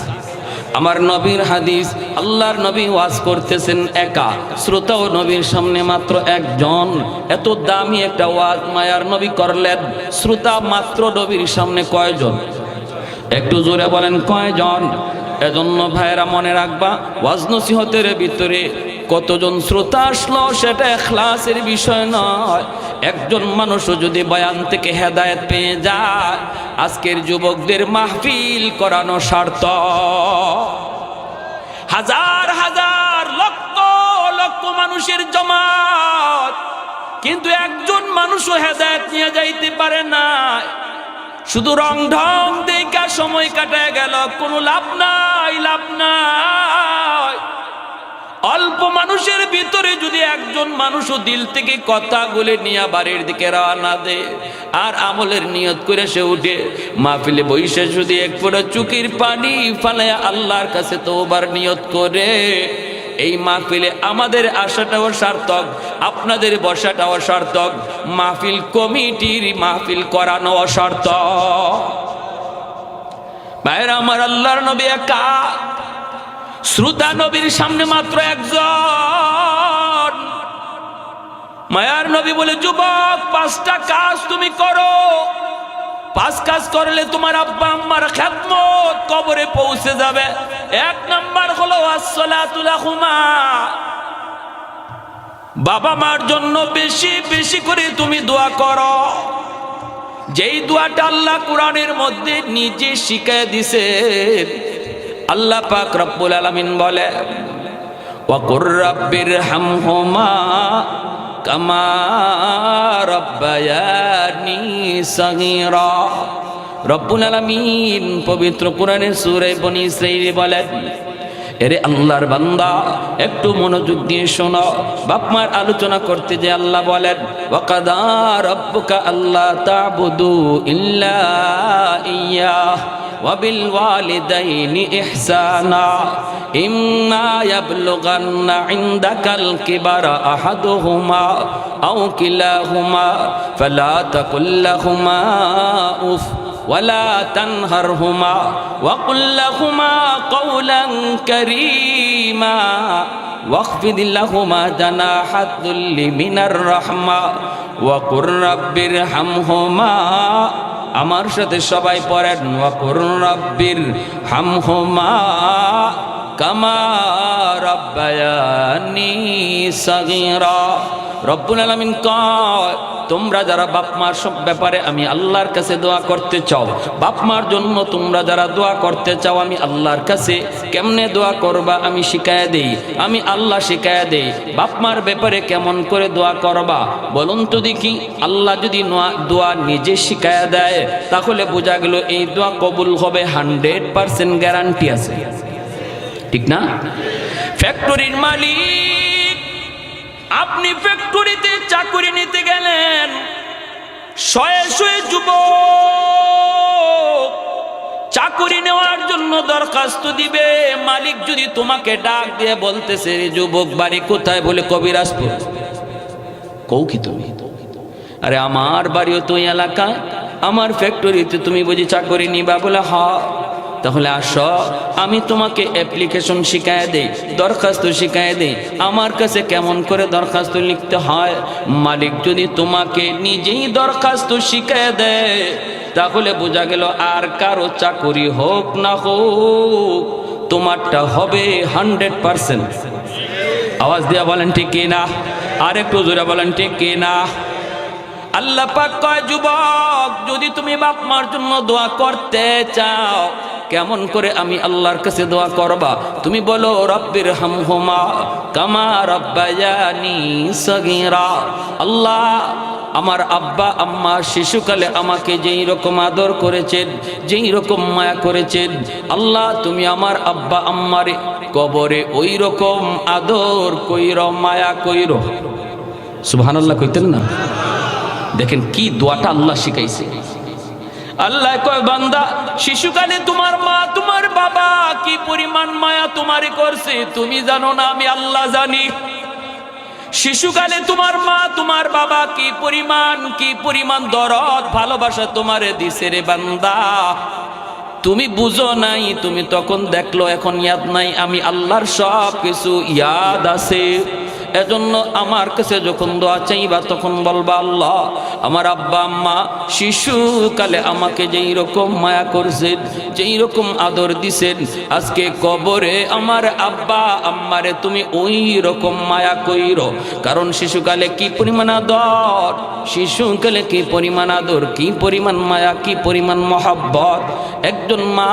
আমার নবীর হাদিস। আল্লাহর নবী ওয়াজ করতেছেন একা, শ্রোতা ও নবীর সামনে মাত্র একজন। এত দামি একটা ওয়াজ মায়ার নবী করলেন, শ্রোতা মাত্র নবীর সামনে কয়জন? একটু জোরে বলেন কয়জন? এজন্য ভাইরা মনে রাখবা, ওয়াজ নসিহতের ভিতরে কতজন শ্রোতা আসলো সেটা ইখলাসের বিষয় নয়। একজন মানুষও যদি বয়ান থেকে হেদায়েত পেয়ে যায়, আজকের যুবকদের মাহফিল করানো সার্থক। হাজার হাজার লক্ষ লক্ষ মানুষের জমাত, কিন্তু একজন মানুষও হেদায়েত নিয়ে যাইতে পারে না। শুধু রং ঢং দেখা সময় কাটায় গেল, কোনো লাভ নাই, লাভ নাই। অল্প মানুষের ভিতরে যদি একজন মানুষও দিল থেকে কথাগুলো নিয়ে বাড়ির দিকে রওনা দেয় আর আমলের নিয়ত করে সে উঠে মাহফিলে বইসে যদি এক ফোঁটা চোখের পানি ফালায় আল্লাহর কাছে তওবার নিয়ত করে, এই মাহফিলে আমাদের আশাটাও সার্থক, আপনাদের বসাটাও সার্থক, মাহফিল কমিটির মাহফিল করানো সার্থক। ভাইরা আমার, আল্লাহর নবী একা, শ্রোতা নবীর সামনে মাত্র একজন। মায়ার নবী বলে, যুবক, 5টা কাজ তুমি করো। 5 কাজ করলে তোমার আব্বা আম্মার খেদমত কবরে পৌঁছে যাবে। 1 নাম্বার হলো আসসালাতু লাহুমা, বাবা মার জন্য বেশি বেশি করে তুমি দোয়া করো। যেই দোয়াটা আল্লাহ কোরআনের মধ্যে নিজে শিখায় দিছে। আল্লাহ পাক রব্বুল আলামিন বলে, ওয়া কুর রাব্বিরহামহুমা কামা রাব্বায়ানি সাগীরা। রব্বুল আলামিন পবিত্র কোরআনের সূরা বনী ইসরাঈল বলেন, এরে আল্লাহর বান্দা একটু মনোযোগ দিয়ে শোনো। বাপ মার আলোচনা করতে যে আল্লাহ বলেন, ওয়া কাদা রাব্বুকা আল্লা তা'বুদু ইল্লা ইয়্যাহ ওয়া বিল ওয়ালিদাইনি ইহসানা ইম্মা ইয়াবলুগান্না ইনদাকাল কিবারা আহাদুহুমা আও কিলাহুমা ফালা তাকুল লাহুমা উফ ولا تنهرهما وقل لهما قولا كريما واخفض لهما جناح الذل من الرحمة وقل رب ارحمهما আমার সাথে সবাই পড়েন, ওয়াকুর রাব্বির হামহুমা কামা রাব্বায়ানি সাগীরা। রব্বুল আলামিন কয়, তোমরা যারা বাপ মার সব ব্যাপারে আমি আল্লাহর কাছে দোয়া করতে চাও, বাপ মার জন্য তোমরা যারা দোয়া করতে চাও আমি আল্লাহর কাছে কেমনে দোয়া করবা আমি শিখায়া দেই, আমি আল্লাহ শিখায়া দেই। বাপ মার ব্যাপারে কেমন করে দোয়া করবা বলুন তো দেখি। আল্লাহ যদি দোয়া নিজে শিখায়া দেয় তাহলে বোঝা গেল এই দোয়া কবুল হবে, 100% গ্যারান্টি আছে, ঠিক না? ফ্যাক্টরির মালিক, আপনি ফ্যাক্টরিতে চাকরি নিতে গেলেন, শয়ে শয়ে যুবক চাকরি নেওয়ার জন্য দরখাস্ত দিবে। মালিক যদি তোমাকে ডাক দিয়ে বলতেছে, রে যুবক বাড়ি কোথায়? বলে কবিরাজপুর। কও কি তুমি? আরে আমার বাড়িও তো এই এলাকায়, আমার ফ্যাক্টরিতে তুমি বুঝি চাকরি নিবা? বলে হ্যাঁ। তাহলে আসো, আমি তোমাকে অ্যাপ্লিকেশন শিখায় দেই, দরখাস্ত শিখায় দেই, আমার কাছে কেমন করে দরখাস্ত লিখতে হয়। মালিক যদি তোমাকে নিজেই দরখাস্ত শিখায় দেয় তাহলে বোঝা গেল আর কারো চাকরি হোক না হোক তোমারটা হবে 100%। আওয়াজ দিয়া বলেন ঠিক কি না? আর একটু জোরে বলেন ঠিক কি না? আল্লাহ পাক কয়, যুবক যদি তুমি বাপ মার জন্য দোয়া করতে চাও কেমন করে আমি আল্লাহর কাছে দোয়া করবা? তুমি বলো, রব্বির হামহুমা কামা রাব্বায়ানি সাগীরা। আল্লাহ, আমার আব্বা আম্মা শিশুকালে আমাকে যেই রকম আদর করেছেন, যেই রকম মায়া করেছেন, আল্লাহ তুমি আমার আব্বা আম্মারে কবরে ওই রকম আদর কইরো, মায়া কইরো। সুবহানাল্লাহ কইতেন না? দেখেন কি দোয়াটা আল্লাহ শিখাইছে। আল্লাহ কয়, বান্দা শিশুকালে তোমার মা তোমার বাবা কি পরিমাণ মায়া তোমারে করছে তুমি জানো না, আমি আল্লাহ জানি। শিশুকালে তোমার মা তোমার বাবা কি পরিমাণ দরদ ভালোবাসা তোমারে দিছে রে বান্দা, তুমি বুঝো নাই, তুমি তখন দেখলো, এখন ইয়াদ নাই। আমি আল্লাহর সব কিছু ইয়াদ আছে। এজন্য আমার কাছে যখন দোয়া চাইবা তখন বলবা, আল্লাহ আমার আব্বা আম্মা শিশুকালে আমাকে যেই রকম মায়া করছেন, যেই রকম আদর দিছেন, আজকে কবরে আমার আব্বা আম্মারে তুমি ওই রকম মায়া কইরো। কারণ শিশুকালে কি পরিমাণ আদর, শিশুকালে কি পরিমাণ আদর, কি পরিমাণ মায়া, কি পরিমাণ মহাব্বত। একজন মা,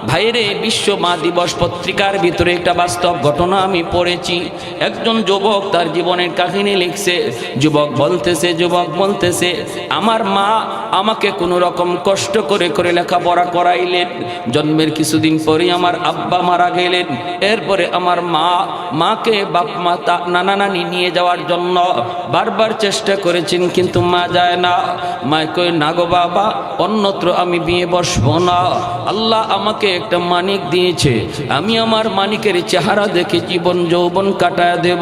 ভাইরে, বিশ্ব মা দিবস পত্রিকার ভিতরে একটা বাস্তব ঘটনা আমি পড়েছি। একজন যুবক তার জীবনের কাহিনী লিখছে। যুবক বলতেছে আমার মা আমাকে কোনো রকম কষ্ট করে করে লেখাপড়া করাইলেন। জন্মের কিছুদিন পরে আমার আব্বা মারা গেলেন। এরপরে আমার মাকে বাপ মা নানা নানি নিয়ে যাওয়ার জন্য বারবার চেষ্টা করেছেন, কিন্তু মা যায় না। মা কই, না গো বাবা, অন্যত্র আমি বিয়ে বসবো না। আল্লাহ আমাকে একটা মানিক দিয়েছে, আমি আমার মানিকের চেহারা দেখে জীবন যৌবন কাটায় দেব,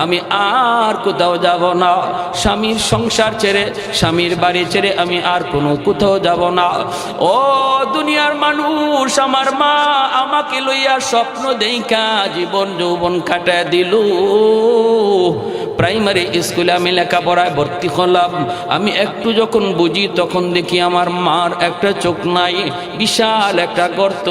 আমি আর কোথাও যাব না। স্বামীর সংসার ছেড়ে, স্বামীর বাড়ি ছেড়ে আমি আর কোনো কোথাও যাব না। ও দুনিয়ার মানুষ, আমার মা আমাকে লইয়া স্বপ্ন দেইখা জীবন যৌবন কাটায় দিল। প্রাইমারি স্কুলে আমি লেখাপড়ায় ভর্তি হলাম। আমি একটু যখন বুঝি তখন দেখি আমার মার একটা চোখ নাই, বিশাল একটা গর্ত,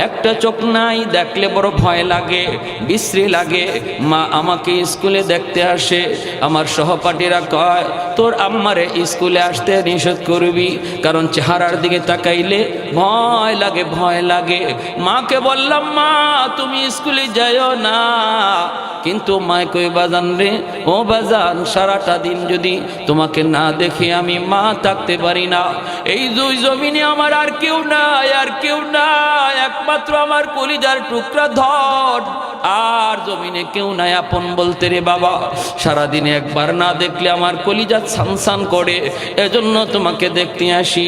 একটা চোখ নাই। দেখলে বড় ভয় লাগে, বিশ্রী লাগে। মা আমাকে স্কুলে দেখতে আসে। আমার সহপাঠীরা কয়, তোর আম্মারে স্কুলে আসতে নিষেধ করবি, কারণ চেহারার দিকে তাকাইলে ভয় লাগে, ভয় লাগে। মাকে বললাম, মা তুমি স্কুলে যাইও না। কিন্তু মায় কই, বাজান রে, ও বাজান, সারাটা দিন যদি তোমাকে না দেখে আমি মা থাকতে পারি না। এই দুই জমিনে আমার আর কেউ নাই, আর কেউ নাই, একমাত্র আমার কলিজার টুকরা ধন, আর জমিনে কেউ নাই আপন বলতে রে বাবা। সারাদিনে একবার না দেখলে আমার কলিজা ছানছান করে, এজন্য তোমাকে দেখতে আসি।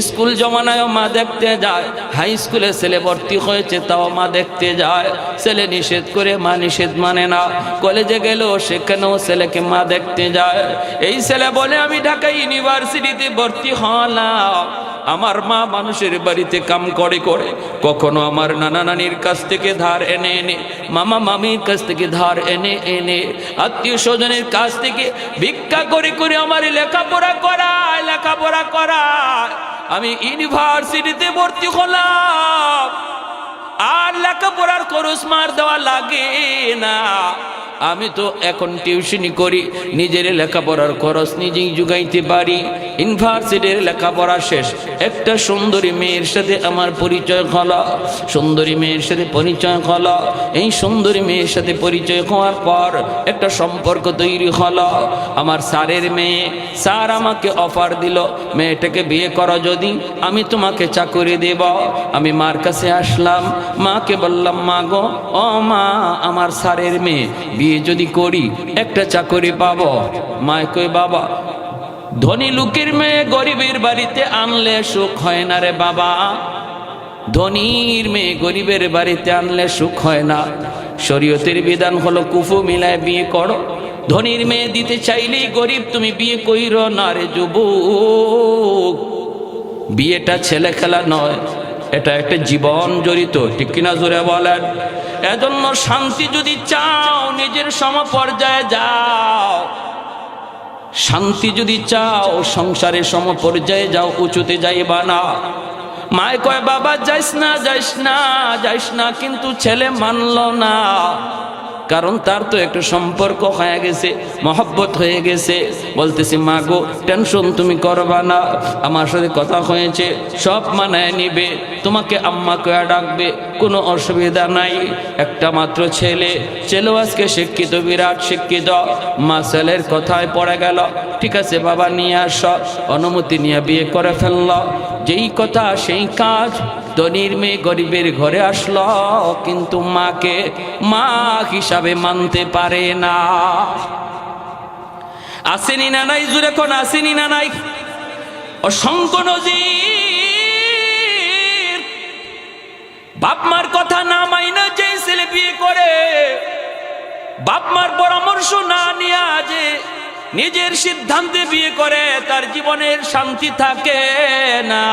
স্কুল জমানায় মা দেখতে যায়, হাই স্কুলে ছেলে ভর্তি হয়েছে তাও মা দেখতে যায়। ছেলে নিষেধ করে মা নিষেধ মানে না। কলেজে গেলেও সেখানেও ছেলেকে মা দেখতে যায়। এই ছেলে বলে আমি ঢাকা ইউনিভার্সিটিতে ভর্তি হলাম। আমার মা মানুষের বাড়িতে কাম করে করে, কখনো আমার নানা নানির কাছ থেকে ধার এনে এনে, মামা মামির কাছ থেকে ধার এনে এনে, আত্মীয় স্বজনের কাছ থেকে ভিক্ষা করে করে আমার লেখাপড়া করায়, লেখাপড়া করায়। আমি ইউনিভার্সিটিতে ভর্তি হলাম, আর লেখাপড়ার খরচ মার দেওয়া লাগে না। আমি তো এখন টিউশনি করি, নিজের লেখাপড়ার খরচ নিজেই জুগাইতে পারি। ইউনিভার্সিটির লেখাপড়া শেষ, একটা সুন্দরী মেয়ের সাথে আমার পরিচয় হলো। সুন্দরী মেয়ের সাথে পরিচয় হলো। এই সুন্দরী মেয়ের সাথে পরিচয় হওয়ার পর একটা সম্পর্ক তৈরি হলো। আমার স্যারের মেয়ে, স্যার আমাকে অফার দিল, মেয়েটাকে বিয়ে করো যদি, আমি তোমাকে চাকরি দেব। আমি মার কাছে আসলাম, মাকে বললাম, মা গো, ও মা, আমার স্যারের মেয়ে, বিয়ে যদি করি একটা চাকরি পাবো। মা কই, বাবা, ধনী লোকের মেয়ে গরিবের বাড়িতে আনলে সুখ হয় না রে বাবা। ধনীর মেয়ে গরিবের বাড়িতে আনলে সুখ হয় না। শরীয়তের বিধান হলো কুফু মিলায় বিয়ে করো। ধনীর মেয়ে দিতে চাইলেই গরিব তুমি বিয়ে কইরো না রে যুবক। বিয়েটা ছেলে খেলা নয়, এটা একটা জীবন জড়িত, ঠিক কিনা জোরে বলেন? এজন্য শান্তি যদি চাও নিজের সমপর্যায়ে যাও, শান্তি যদি চাও সংসারের সমপর্যায়ে যাও, উঁচুতে যাইবা না। মায় কয়, বাবা যাইস না, যাইস না, যাইস না, কিন্তু ছেলে মানলো না। কারণ তার তো একটা সম্পর্ক হয়ে গেছে, মহব্বত হয়ে গেছে। বলতেছি, মা গো, টেনশন তুমি করবা না, আমার সাথে কথা হয়েছে, সব মানায় নিবে, তোমাকে আম্মা কয়া ডাকবে, কোনো অসুবিধা নাই। একটা মাত্র ছেলে, ছেলেও আজকে শিক্ষিত, বিরাট শিক্ষিত। মা ছেলের কথায় পড়ে গেল, ঠিক আছে বাবা নিয়ে আস। অনুমতি নিয়ে বিয়ে করে ফেলল। যেই কথা সেই কাজ। ধনীর মেয়ে গরিবের ঘরে আসলো, কিন্তু মাকে মা হিসাবে মানতে পারে না। আসেনি না নাই? জুড়ে কোন আসেনি না নাই? অসংখ্য নজির। বাপ মার কথা না মাইনা যে ছেলে বিয়ে করে, বাপ মার পরামর্শ না নিয়ে যে নিজের সিদ্ধান্তে বিয়ে করে, তার জীবনের শান্তি থাকে না,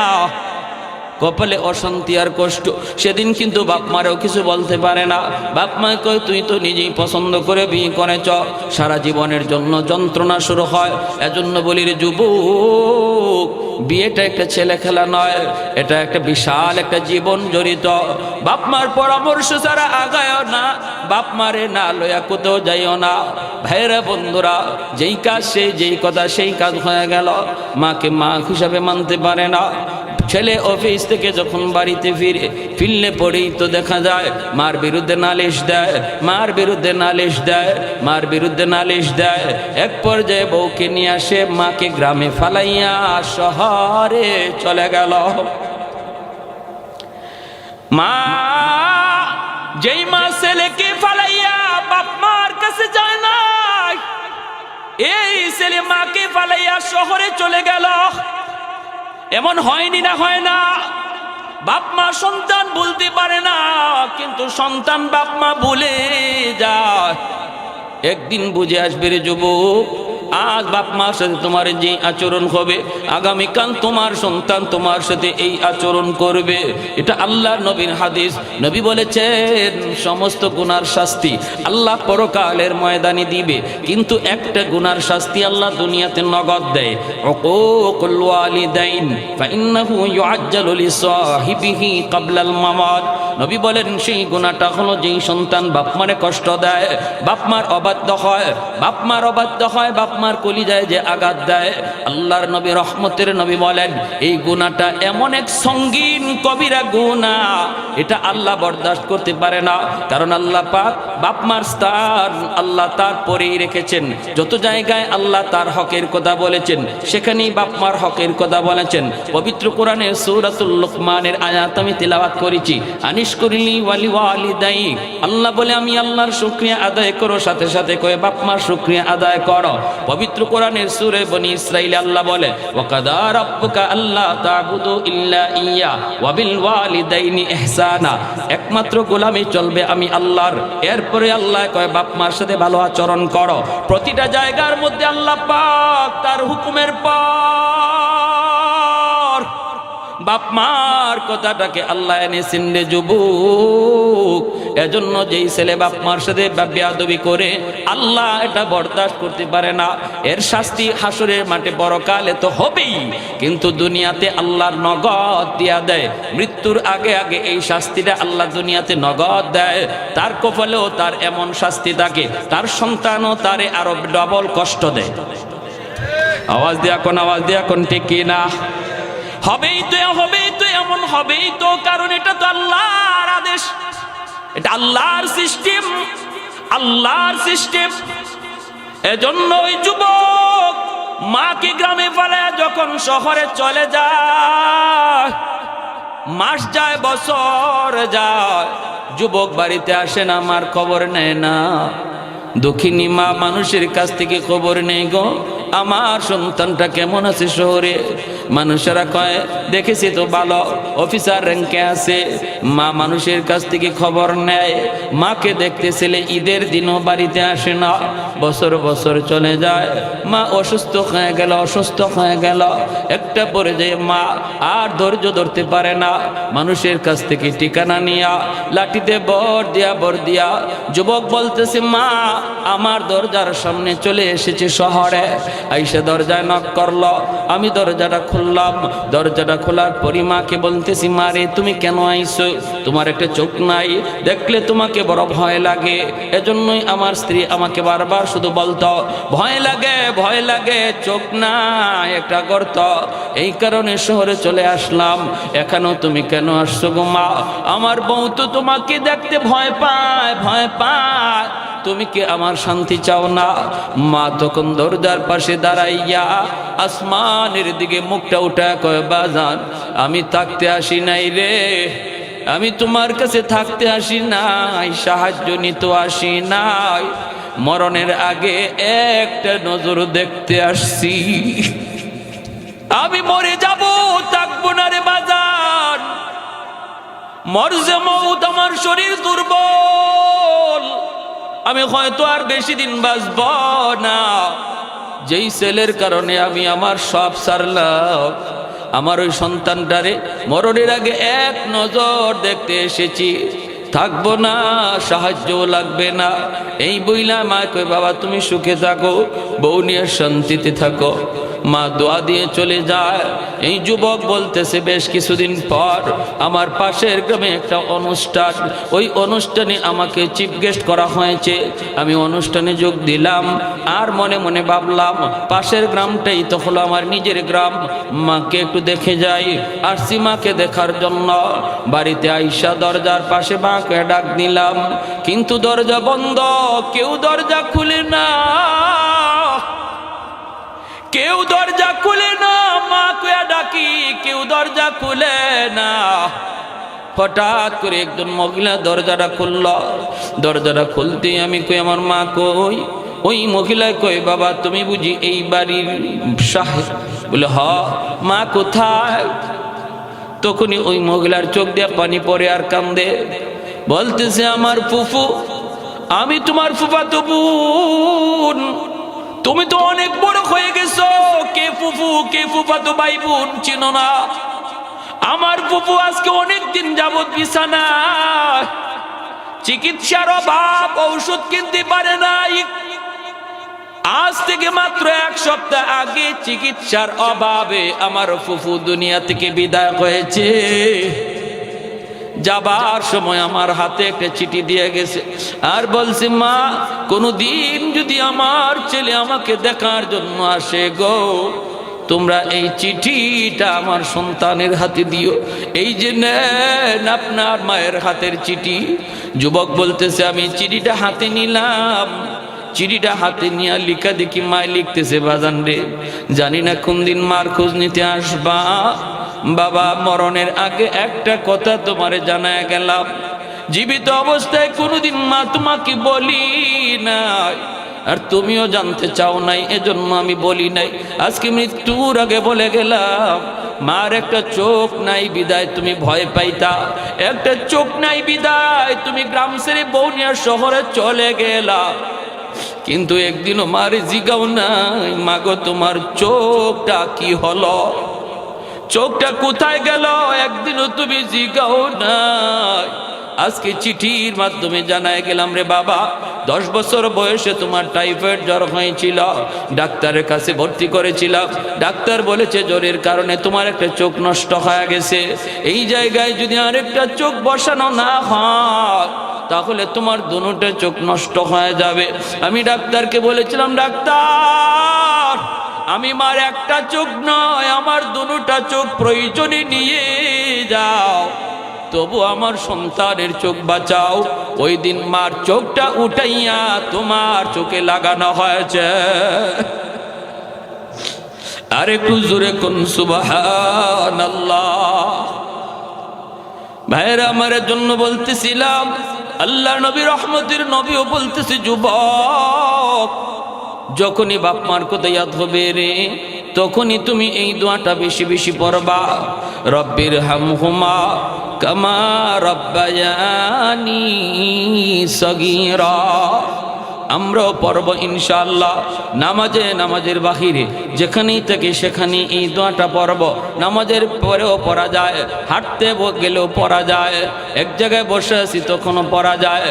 কপালে অশান্তি আর কষ্ট। সেদিন কিন্তু বাপ মারেও কিছু বলতে পারে না। বাপ মা কয়, তুই তো নিজেই পছন্দ করে বিয়ে করেছ, সারা জীবনের জন্য যন্ত্রণা শুরু হয়। এজন্য বলি রে যুবক, বিয়েটা একটা ছেলে খেলা নয়, এটা একটা বিশাল একটা জীবন জড়িত। বাপ মার পরামর্শ ছাড়া আগায়ও না, বাপ মারে না লয়া কোথাও যাইও না। ভাইরা বন্ধুরা, যেই কাজ সেই, যেই কথা সেই কাজ হয়ে গেল। মাকে মা হিসাবে মানতে পারে না। ছেলে অফিস থেকে যখন বাড়িতে ফিরলে পরেই তো দেখা যায় মার বিরুদ্ধে নালিশ দেয়, মার বিরুদ্ধে নালিশ দেয়, মার বিরুদ্ধে নালিশ দেয়। এক পর্যায়ে বউকে নিয়ে আসে, মাকে গ্রামে ফালাইয়া শহরে চলে গেল। মা, যেই মা ছেলেকে ফালাইয়া বাপ মার কাছে যায় না, এই ছেলে মাকে ফালাইয়া শহরে চলে গেল। এমন হয়নি না? হয় না? বাপ মা সন্তান বলতে পারে না, কিন্তু সন্তান বাপ মা ভুলে যায়। একদিন বুঝে আসবে রে যুবক, আজ বাপ মার সাথে তোমার যে আচরণ হবে, আগামীকাল তোমার সন্তান তোমার সাথে এই আচরণ করবে। এটা আল্লাহর নবীর হাদিস। নবী বলেছেন সমস্ত গুনার শাস্তি আল্লাহ পরকালের ময়দানে দিবে, কিন্তু একটা গুনার শাস্তি আল্লাহ দুনিয়াতে নগদ দেয়। উকুকুল ওয়ালিদাইন ফাইন্নাহু ইউআজ্জালু লিসাহিবিহি ক্বাবলাল মামাত। নবী বলেন সেই গুনাহটা হলো যেই সন্তান বাপ মারে কষ্ট দেয়, বাপ মার অবাধ্য হয়, বাপ মার অবাধ্য হয়, বাপ মার কলিজায় যে আঘাত দেয়, আল্লাহর নবী রহমতের নবী বলেন এই গুনাহটা এমন এক সঙ্গীন কবিরা গুনাহ, এটা আল্লাহ বরদাস্ত করতে পারে না। কারণ আল্লাহ পাক বাপ মার স্থান আল্লাহ তার পরেই রেখেছেন। যত জায়গায় আল্লাহ তার হকের কথা বলেছেন সেখানেই বাপ মার হকের কথা বলেছেন। পবিত্র কোরআনের সূরাতুল লুকমানের আয়াত আমি তেলাওয়াত করেছি, আনিশকুরলি ওয়ালি ওয়ালিদাই। আল্লাহ বলে আমি আল্লাহর শুকরিয়া আদায় করো, সাথে সাথে কয়ে বাপ মার শুকরিয়া আদায় করো। পবিত্র কোরআনের সূরা বনী ইসরাঈল আল্লাহ বলে ওয়াকাদা রাব্বুকা আল্লা তা'বুদু ইল্লা ইয়্যা ওয়া বিল ওয়ালিদাইনি ইহসানা। একমাত্র গোলামি চলবে আমি আল্লাহর। এরপরে আল্লাহ কয় বাপ মার সাথে ভালো আচরণ করো। প্রতিটা জায়গার মধ্যে আল্লাহ পাক তার হুকুমের পর বাপ মার কথাটাকে আল্লাহ এনেছেন রে যুবক। এজন্য যেই ছেলে বাপ মার সাথে বেয়াদবি করে আল্লাহ এটা বরদাস্ত করতে পারে না, এর শাস্তি হাসরের মাঠে পরকালে তো হবেই, কিন্তু দুনিয়াতে আল্লাহর নগদ দিয়া দেয়। মৃত্যুর আগে আগে এই শাস্তিটা আল্লাহ দুনিয়াতে নগদ দেয়। তার কপালেও তার এমন শাস্তি থাকে, তার সন্তানও তারে আরো ডবল কষ্ট দেয়। আওয়াজ দিয়া কোন ঠিক কি না? হবেই তো, এমন হবেই তো, কারণ এটা তো আল্লাহর আদেশ, এটা আল্লাহর সিস্টেম। এজন্য ওই যুবক মাকে গ্রামে ফেলে যখন শহরে চলে যায়, মাস যায় বছর যায়, যুবক বাড়িতে আসে না, মার খবর নেয় না। দুঃখিনী মা মানুষের কাছ থেকে খবর নেই গো, আমার সন্তানটা কেমন আছে শহরে। মানুষেরা কয় দেখেছি তো ভালো অফিসার র্যাঙ্কে আছে। মা মানুষের কাছ থেকে খবর নেয়, মাকে দেখতে ছেলে ঈদের দিনও বাড়িতে আসে না, বছর বছর চলে যায়। মা অসুস্থ হয়ে গেল, একটা পর্যায়ে মা আর ধৈর্য ধরতে পারে না, মানুষের কাছ থেকে ঠিকানা নিয়া লাঠিতে বর দিয়া যুবক বলতেছে মা আমার দরজার সামনে চলে এসেছে শহরে। আইসা দরজায় নক করলো, আমি দরজাটা খুললাম। দরজাটা খোলার পরই মাকে বলতেছি মা রে তুমি কেন আইছো? তোমার একটা চোখ নাই, দেখলে তোমাকে বড় ভয় লাগে। এজন্যই আমার স্ত্রী আমাকে বারবার শুধু বলতো ভয় লাগে, চোখ নাই, একটা গর্ত, এই কারণে শহরে চলে আসলাম। এখনো তুমি কেন আসছো গো মা? আমার বউ তো তোমাকে দেখতে ভয় পায়, তুমি কি আমার শান্তি চাও না? মা তখন দরজার পাশে দাঁড়াইয়া আসমানের দিকে মুখটা উঠা কয় বাজান আমি থাকতে আসি নাই রে, আমি তোমার কাছে থাকতে আসি নাই, সাহায্য নিতে আসি নাই, মরণের আগে একটা নজর দেখতে আসছি। আমি মরে যাব, থাকবো না রে বাজান, মরজে মউত, আমার শরীর দুর্বল, আমি হয়তো আর বেশি দিন বাঁচব না। যেই ছেলের কারণে আমি আমার সব সারলাম, আমার ওই সন্তানটারে মরণের আগে এক নজর দেখতে এসেছি, থাকবো না, সাহায্য লাগবে না। এই বইলা মা কই বাবা তুমি সুখে থাকো, বউ নিয়ে শান্তিতে থাকো। মা দোয়া দিয়ে চলে যায়। এই যুবক বলতেছে বেশ কিছুদিন পর আমার পাশের গ্রামে একটা অনুষ্ঠান, ওই অনুষ্ঠানে আমাকে চিফ গেস্ট করা হয়েছে। আমি অনুষ্ঠানে যোগ দিলাম আর মনে মনে ভাবলাম পাশের গ্রামটাই তো হলো আমার নিজের গ্রাম, মাকে একটু দেখে যাই। আসছি মাকে দেখার জন্য। বাড়িতে আইসা দরজার পাশে মাকে ডাক দিলাম, কিন্তু দরজা বন্ধ, কেউ দরজা খুলে না, কেউ দরজা খুলে না। মা কয়া ডাকি, কেউ দরজা খুলে না। হঠাৎ করে একজন মহিলা দরজাটা খুলল। দরজাটা খুলতে আমি কই আমার মা কই? ওই মহিলা কই বাবা তুমি বুঝি এই বাড়ির সাহেব? বলে হ। মা কোথায়? তখনই ওই মহিলার চোখ দিয়ে পানি পড়ে আর কান্দে, বলতেছে আমার ফুফু, আমি তোমার ফুফাতো বোন, তুমি তো অনেক বড় হয়ে গেছো, কে ফুফু কে ফুফাতো ভাই বোন চিনো না। আমার ফুফু আজকে অনেক দিন যাবত বিছানায়, চিকিৎসার অভাব, ঔষধ কিনতে পারে নাই। আজ থেকে মাত্র 1 সপ্তাহ আগে চিকিৎসার অভাবে আমার ফুফু দুনিয়া থেকে বিদায় হয়েছে। যাবার সময় আমার হাতে একটা চিঠি দিয়ে গেছে, আর বলছে, মা কোনদিন যদি আমার ছেলে আমাকে দেখার জন্য আসে গো, তোমরা এই চিঠিটা আমার সন্তানের হাতে দিও। এই যে নেন আপনার মায়ের হাতের চিঠি। যুবক বলতেছে, আমি চিঠিটা হাতে নিলাম, চিঠিটা হাতে নিয়ে লিখা দেখি মায় লিখতেছে, বাজান রে জানি না কোন দিন মার খোঁজ নিতে আসবা, বাবা মরণের আগে একটা কথা তোমারে জানায় গেলাম, জীবিত অবস্থায় কোনোদিন মা তোমাকে বলি নাই, আর তুমিও জানতে চাও নাই, এজন্য আমি বলি নাই। আজকে মৃত্যুর আগে বলে গেলাম, মার একটা চোখ নাই বিদায় তুমি ভয় পাইতা, একটা চোখ নাই বিদায় তুমি গ্রাম ছেড়ে বৌনিয়া শহরে চলে গেলা, কিন্তু একদিনও মারে জিগাও নাই, মাগো তোমার চোখটা কি হলো, চোখটা কোথায় গেল, একদিনও তুমি জিগাও নাই। আজকে চিঠির মাধ্যমে জানায় গেলাম, রে বাবা 10 বছর বয়সে তোমার টাইফয়েড জ্বর হয়েছিল, ডাক্তারের কাছে ভর্তি করেছিলাম, ডাক্তার বলেছে জ্বরের কারণে তোমার একটা চোখ নষ্ট হয়ে গেছে, এই জায়গায় যদি আরেকটা চোখ বসানো না হয় তাহলে তোমার দুটো চোখ নষ্ট হয়ে যাবে। আমি ডাক্তারকে বলেছিলাম, ডাক্তার আমি মার একটা চোখ নয়, আমার দুটো চোখ প্রয়োজনে নিয়ে যাও, তবু আমার সন্তানের চোখ বাঁচাও। ওই দিন মার চোখটা উঠাইয়া তোমার চোখে লাগানো হয়েছে। আর একটু জোরে কোন সুবহানাল্লাহ। ভাইরা আমার জন্য বলতেছিলাম, আল্লাহ নবী রহমতের নবীও বলতেছে, যুবক যখনই বাপ মার কথা ইয়াদ হবে রে, তখনই তুমি এই দোয়াটা বেশি বেশি পড়বা, রব্বির হামহুমা কামা রব্বায়ানি সগীরা। আমরাও পড়ব ইনশাআল্লাহ, নামাজের বাহিরে যেখানেই থেকে সেখানে এই দোয়াটা পড়ব, নামাজের পরেও পড়া যায়, হাঁটতে গেলেও পড়া যায়, এক জায়গায় বসে আছি তখনও পড়া যায়,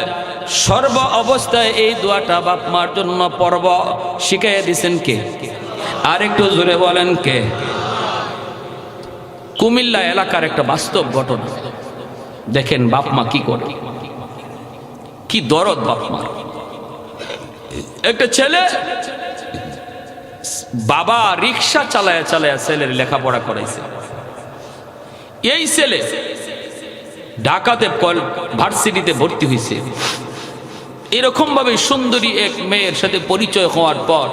সর্ব অবস্থায় এই দোয়াটা বাপ মার জন্য পড়ব। শিখাইয়া দিছেন কে? আর একটু জোরে বলেন কে? কুমিল্লা এলাকার একটা বাস্তব ঘটনা দেখেন, বাপ মা কি করে, কি দরদ বাপ মা। একটা ছেলে, বাবা রিক্সা চালায়া চালায়া ছেলের লেখাপড়া করাইছে। এই ছেলে ঢাকাতে ভার্সিটিতে ভর্তি হয়েছে। এরকম ভাবে সুন্দরী এক মেয়ের সাথে পরিচয় হওয়ার পর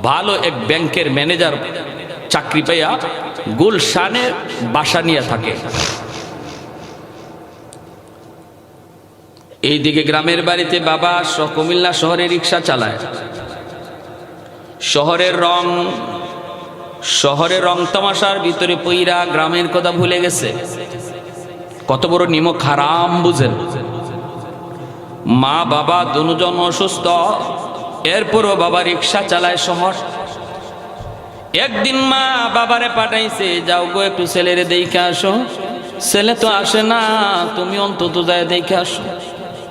ভালো এক ব্যাংকের ম্যানেজার চাকরি পাইয়া গুলশানে বাসা নিয়ে থাকে। এইদিকে গ্রামের বাড়িতে বাবা কুমিল্লা শহরে রিক্সা চালায়। শহরের রং তামাশার ভিতরে পইরা গ্রামের কথা ভুলে গেছে। কত বড় নিমক হারাম বুঝেন। মা বাবা দুজন অসুস্থ, এরপরও বাবা রিক্সা চালায় শহর। একদিন মা বাবারে পাঠাইছে, যাও গো একটু ছেলেরে দেখে আসো। ছেলে তো আসে না, তুমি অন্তত যায় দেখে আসো।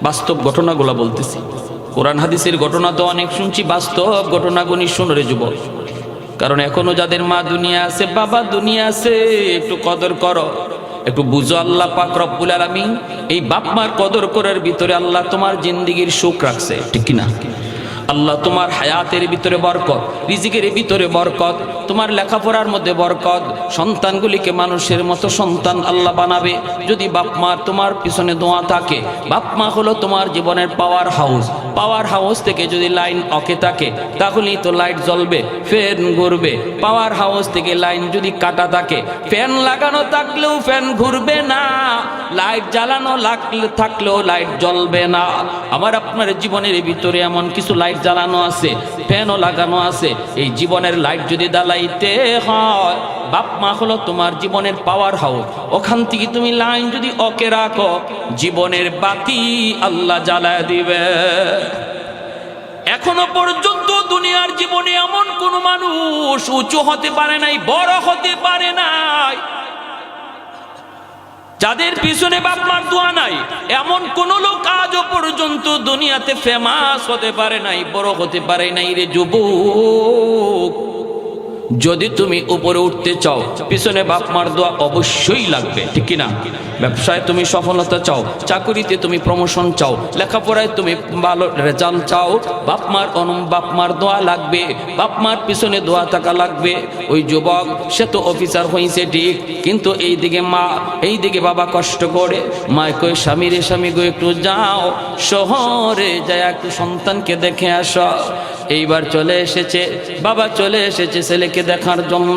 বাস্তব ঘটনাগুলো বলতেছি, কোরআন হাদিসের ঘটনা তো অনেক শুনছি, বাস্তব ঘটনাগুলি শুনরে যুবক। কারণ এখনো যাদের মা দুনিয়া আছে, বাবা দুনিয়া আছে, একটু কদর করো, একটু বুঝো। আল্লাহ পাক রব্বুল আলামিন এই বাপ মার কদর করার ভিতরে আল্লাহ তোমার জিন্দেগির সুখ রাখছে, ঠিক কিনা? আল্লাহ তোমার হায়াতের ভিতরে বরকত, রিজিকের ভিতরে বরকত, তোমার লেখাপড়ার মধ্যে বরকত, সন্তানগুলিকে মানুষের মতো সন্তান আল্লাহ বানাবে যদি বাপ মার তোমার পিছনে দোয়া থাকে। বাপ মা হলো তোমার জীবনের পাওয়ার হাউস। পাওয়ার হাউস থেকে যদি লাইন অকে থাকে তাহলেই তো লাইট জ্বলবে, ফ্যান ঘুরবে। পাওয়ার হাউস থেকে লাইন যদি কাটা থাকে, ফ্যান লাগানো থাকলেও ফ্যান ঘুরবে না, লাইট জ্বালানো থাকলেও লাইট জ্বলবে না। আমার আপনার জীবনের ভিতরে এমন কিছু লাইট জ্বালানো আছে, ফ্যানও লাগানো আছে। এই জীবনের লাইট যদি জ্বালাইতে হয়, বাপ মা হলো তোমার জীবনের পাওয়ার হাউস। ওখান থেকে তুমি লাইন যদি ওকে রাখো, জীবনের বাতি আল্লাহ জ্বালায় দিবে। এখনো পর্যন্ত দুনিয়ার জীবনে এমন কোন মানুষ উঁচু হতে পারে নাই, বড় হতে পারে নাই, যাদের পিছনে বাপ মার দোয়া নাই, এমন কোন লোক আজও পর্যন্ত দুনিয়াতে ফেমাস হতে পারে নাই, বড় হতে পারে নাই। রে যুবক, যদি তুমি উপরে উঠতে চাও, পিছনে বাপ মার দোয়া অবশ্যই লাগবে, ঠিক কিনা? ব্যবসায় তুমি সফলতা চাও, চাকরিতে তুমি প্রমোশন চাও, লেখাপড়ায় তুমি ভালো রেজাল্ট চাও, বাপ মার দোয়া লাগবে, বাপ মার পিছনে দোয়া থাকা লাগবে। ওই যুবক সে তো অফিসার হয়েছে ঠিক, কিন্তু এইদিকে মা, এইদিকে বাবা কষ্ট করে। মায় কই, স্বামী রে স্বামী গো, একটু যাও শহরে যায় একটু সন্তানকে দেখে আসো। এইবার চলে এসেছে, বাবা চলে এসেছে ছেলেকে দেখার জন্য।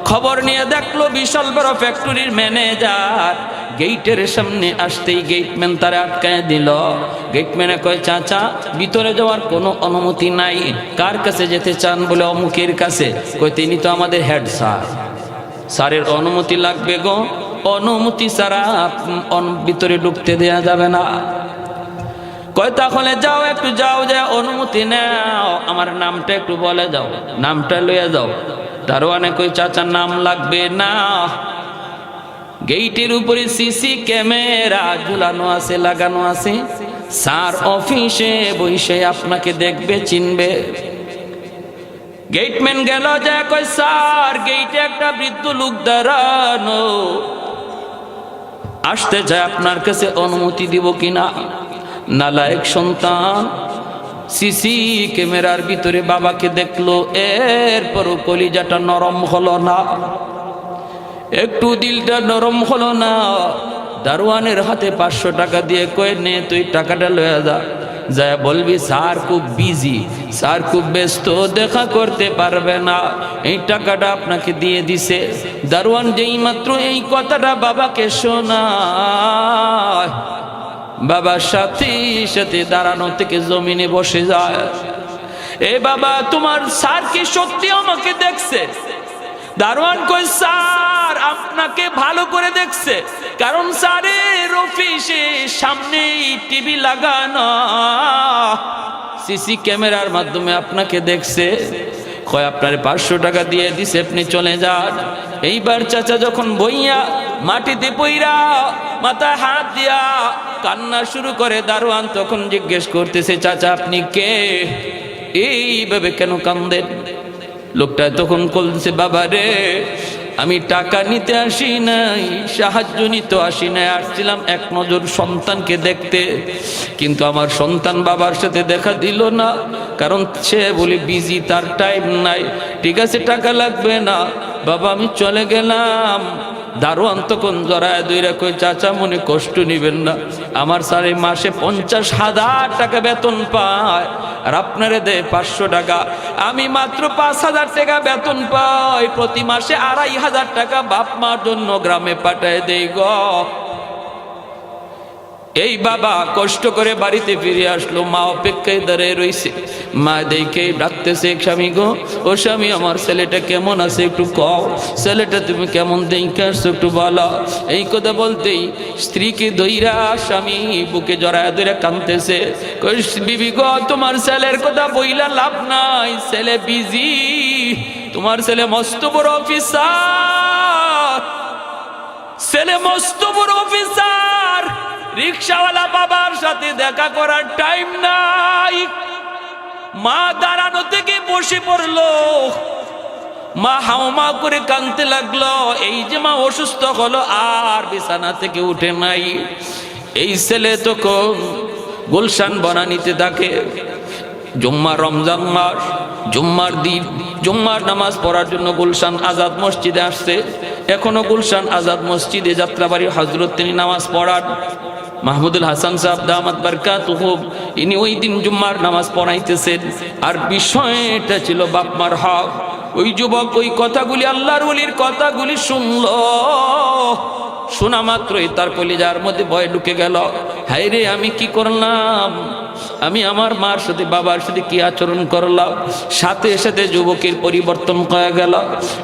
খবর নিয়ে দেখলো বিশাল বড় ফ্যাক্টরির ম্যানেজার। গেটের সামনে আসতেই গেটম্যান তারা আটকায় দিল। গেটম্যানে কয়, চাচা ভিতরে যাওয়ার কোনো অনুমতি নাই। কার কাছে যেতে চান? বলে অমুকের কাছে। কয়, তিনি তো আমাদের হেড স্যার, স্যারের অনুমতি লাগবে গো, অনুমতি ছাড়া ভিতরে ঢুকতে দেয়া যাবে না। কয়, তাহলে যাও, একটু যাও, যায় অনুমতি নাও, আমার নামটা একটু বলে যাও, নামটা লইয়া যাও। দারোয়ানে কই, চাচার নাম লাগবে না, গেটের উপরে সিসি ক্যামেরা ঝুলানো আছে, লাগানো আছে, স্যার অফিসে বসে আপনাকে দেখবে, চিনবে। গেটম্যান গেল, যা কয়, স্যার গেটে একটা বৃদ্ধ লোক দাঁড়ানো, আসতে চায়, আপনার কাছে অনুমতি দিব কিনা? নালায়েক সন্তান সিসি ক্যামেরার ভিতরে বাবাকে দেখলো, এরপরও কলিজাটা নরম হলো না, একটু দিলটা নরম হলো না। দারোয়ানের হাতে 500 টাকা দিয়ে কয়ে, নে তুই টাকাটা লয়ে যা, যায় বলবি স্যার খুব বিজি, স্যার খুব ব্যস্ত, দেখা করতে পারবে না, এই টাকাটা আপনাকে দিয়ে দিছে। দারোয়ান যেই মাত্র এই কথাটা বাবাকে শোনায়, বাবার সাথে সাথে দাঁড়ানো থেকে জমিনে বসে যায়। এ বাবা, তোমার স্যার কি সত্যি আমাকে দেখছে? দারোয়ান কই, স্যার আপনাকে ভালো করে দেখছে, কারণ স্যারের অফিসে সামনেই টিভি লাগানো, সিসি ক্যামেরার মাধ্যমে আপনাকে দেখছে। কয়, আপনার 500 টাকা দিয়ে দিছে, আপনি চলে যান। এইবার চাচা যখন বইয়া মাটিতে পইরা মাথায় হাত দিয়া কান্না শুরু করে, দারোয়ান তখন জিজ্ঞেস করতেছে, চাচা আপনি কে? এইভাবে কেন কান্দেন? লোকটা তখন বলছে, বাবা রে, আমি টাকা নিতে আসি নাই, সাহায্য নিতে আসি নাই, আসছিলাম এক নজর সন্তানকে দেখতে, কিন্তু আমার সন্তান বাবার সাথে দেখা দিল না, কারণ সে বলে বিজি, তার টাইম নাই। ঠিক আছে, টাকা লাগবে না বাবা, আমি চলে গেলাম। দারোয়ান তখন জড়ায় দইরা কই, চাচা মনে কষ্ট নিবেন না, আমার স্যার মাসে 50,000 টাকা বেতন পায়, আর আপনারে দেয় 500 টাকা, আমি মাত্র 5,000 টাকা বেতন পাই, প্রতি মাসে 2,500 টাকা বাপ মার জন্য গ্রামে পাঠায় দেই গো। এই বাবা কষ্ট করে বাড়িতে ফিরে আসলো, মা অপেক্ষায় দাঁড়িয়ে রইছে। মা দেখে ডাকতেছে, স্বামী গো, ও স্বামী, আমার ছেলেটা কেমন আছে একটু কও, ছেলেটা তুমি কেমন দেখে আসছো একটু বলো। এই কথা বলতেই স্ত্রীকে দইরা স্বামী বুকে জড়ায় ধরে কাঁদতেছে। কই, বিবি গো, তোমার ছেলের কথা বইলা লাভ নাই, ছেলে বিজি, তোমার ছেলে মস্ত বড় অফিসার, ছেলে মস্ত বড় অফিসার, রিক্সাওয়ালা বাবার সাথে দেখা করার টাইম নাই। মা দাঁড়ানো থেকে বসে পড়লো, মা হাওমা করে কাঁদতে লাগলো। এই যে মা অসুস্থ হলো, আর বিছানা থেকে উঠে নাই। এই ছেলে তখন গুলশান বনানীতে থাকে। জুম্মা, রমজান মাস, জুম্মার দিন, জুম্মার নামাজ পড়ার জন্য গুলশান আজাদ মসজিদে আসছে। এখনো গুলশান আজাদ মসজিদে যাত্রাবাড়ি হযরত তিনি নামাজ পড়ান। মাহমুদুল হাসান সাহেব দামাত বারকাতুহু, ইনি ওই দিন জুম্মার নামাজ পড়াইতেছেন, আর বিষয়টা ছিল বাপ মার হক। ওই যুবক ওই কথাগুলি, আল্লাহর ওলির কথাগুলি শুনলো, শোনা মাত্রই তার কলিজার মধ্যে ভয় ঢুকে গেল। হায় রে, আমি কি করলাম? আমি আমার মার সাথে বাবার সাথে কি আচরণ করলাম। সাথে সাথে যুবকের পরিবর্তন হয়ে গেল।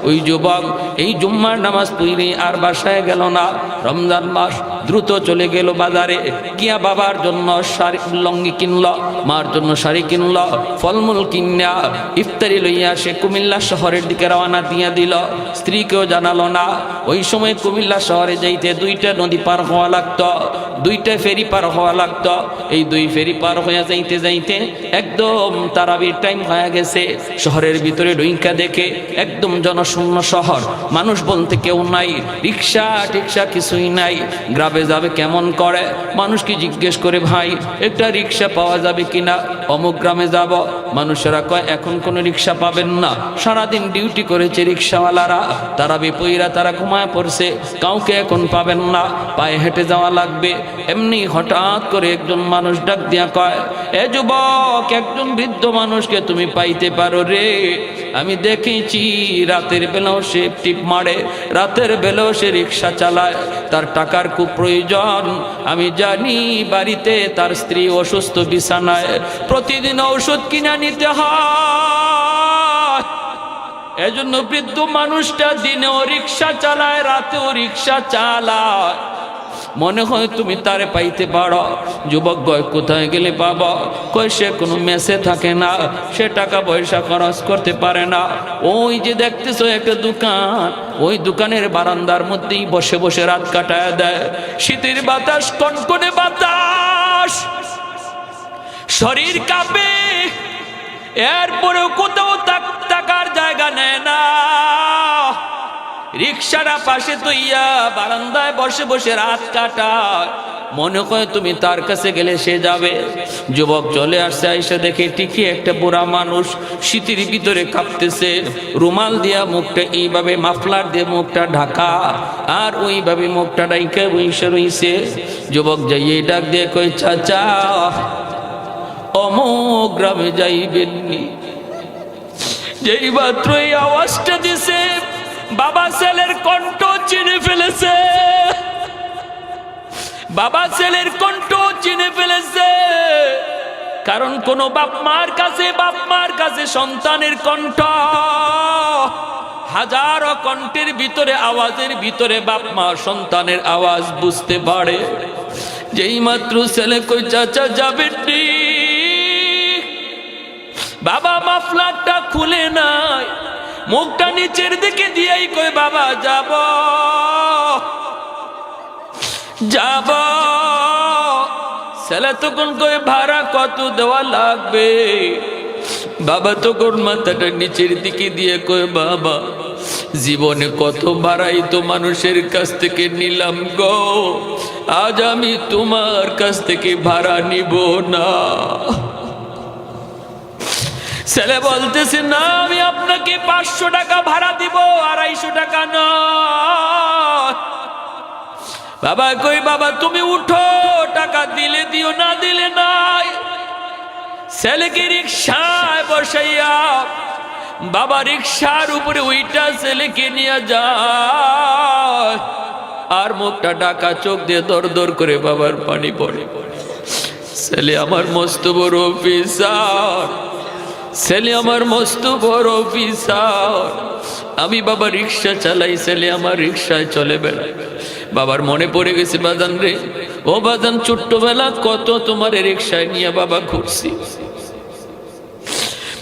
ওই যুবক এই জুম্মার নামাজ পড়ে আর বাসায় গেল না। রমজান মাস দ্রুত চলে গেল বাজারে গিয়া বাবার জন্য শাড়ি লঙ্গি কিনল, মার জন্য শাড়ি কিনল, ফলমূল কিনা ইফতারি লইয়া সে কুমিল্লা শহরের দিকে রওনা দিয়া দিল। স্ত্রীকেও জানালো না। ওই সময় কুমিল্লা শহরে যাইতে 2টা নদী পার হওয়া লাগতো, 2টা ফেরি পার হওয়া লাগতো। এই 2 ফেরি পার হয়ে যাইতে যাইতে একদম তারাবির টাইম হয়ে গেছে। শহরের ভিতরে ঢুইকা দেখে একদম জনশূন্য শহর, মানুষ বলতে কেউ নাই, রিক্সা টিক্সা কিছুই নাই। গ্রামে যাবে কেমন করে, মানুষকে জিজ্ঞেস করে ভাই একটা রিক্সা পাওয়া যাবে কিনা। অমুক গ্রামে যাব, মানুষেরা কয় এখন কোনো রিক্সা পাবেন না, সারাদিন ডিউটি করেছে রিক্সাওয়ালারা, তারা বিপইরা তারা ঘুমায় পড়ছে, কাউকে এখন পাবেন না, পায়ে হেঁটে যাওয়া লাগবে। এমনি হঠাৎ করে একজন মানুষ ডাক দিয়া কয়, এ যুবক, একজন বৃদ্ধ মানুষকে তুমি পাইতে পারো রে? আমি দেখেছি রাতের বেলাও সে টিপ মারে, রাতের বেলাও সে রিক্সা চালায়, তার টাকার খুব প্রয়োজন। আমি জানি বাড়িতে তার স্ত্রী অসুস্থ, বিছানায়, প্রতিদিন ঔষধ কিনা নিতে হয়। এজন্য বৃদ্ধ মানুষটা দিনেও রিক্সা চালায়, রাতেও রিক্সা চালায়। মনে হয় তুমি তারে পাইতে পারো। যুবক কয় কোথায় গেলে পাবো? কয় সে কোনো মেসে থাকে না, সে টাকা পয়সা খরচ করতে পারে না। ওই যে দেখতেছো একটা দোকান, ওই দোকানের বারান্দার মধ্যেই বসে বসে রাত কাটায় দেয়। শীতের বাতাস, কনকনে বাতাস, শরীর কাঁপে, এরপরেও কোথাও থাকার জায়গা নেয় না। রিক্সাটা পাশে তৈয়া বারান্দায় বসে বসে রাত কাটায়। মনে হয় তুমি তার কাছে গেলে সে যাবে। যুবক চলে আসছে, আইসা দেখে ঠিকই একটা বুড়া মানুষ শীতের ভিতরে কাঁপতেছে, রুমাল দিয়া মুখটা এইভাবে, মাফলার দিয়ে মুখটা ঢাকা, আর ওইভাবে মুখটা ডাইকা বইসে রইছে। যুবক যাইয়ে ডাক দিয়ে কই, চাচা অমুক গ্রামে যাইবেননি? যেই মাত্র এই আওয়াজটা দিছে, বাবা ছেলের কণ্ঠ চিনে ফেলেছে, বাবা ছেলের কণ্ঠ চিনে ফেলেছে। কারণ কোন বাপ মার কাছে সন্তানের কণ্ঠ হাজারো কণ্ঠের ভিতরে, আওয়াজের ভিতরে বাপ মা সন্তানের আওয়াজ বুঝতে পারে। যেই মাত্র ছেলে কই, চাচা যাবেন নি? বাবা মাফলারটা খুলে নাই, মুখটা নিচের দিকে দিয়েই কই, বাবা যাব যাব। ছেলে তখন কই, ভাড়া কত দেওয়া লাগবে? বাবা তখন মাথাটা নিচের দিকে দিয়ে কই, বাবা জীবনে কত ভাড়াই তো মানুষের কাছ থেকে নিলাম গো, আজ আমি তোমার কাছ থেকে ভাড়া নিব না। ছেলে বলতেছে, না আমি আপনাকে 500 টাকা ভাড়া দিব, 250 টাকা নয়। বাবা কই, বাবা তুমি উঠো, টাকা দিলে দিও, না দিলে নাই। ছেলেকে রিক্সায় বসাইয়া বাবা রিক্সার উপরে ওইটা ছেলেকে নিয়ে যায়, আর মুখটা ঢাকা, চোখ দিয়ে দর দর করে বাবার পানি পড়ে। ছেলে আমার মস্ত বড় অফিসার, ছেলে আমার মস্ত বড় অফিসার, আমি বাবা রিক্সা চালাই, ছেলে আমার রিক্সায় চলে বেড়ায়। বাবার মনে পড়ে গেছে, বাজান রে, ও বাজান ছোট্টবেলা কত তোমার রিক্সায় নিয়ে বাবা ঘুরছি।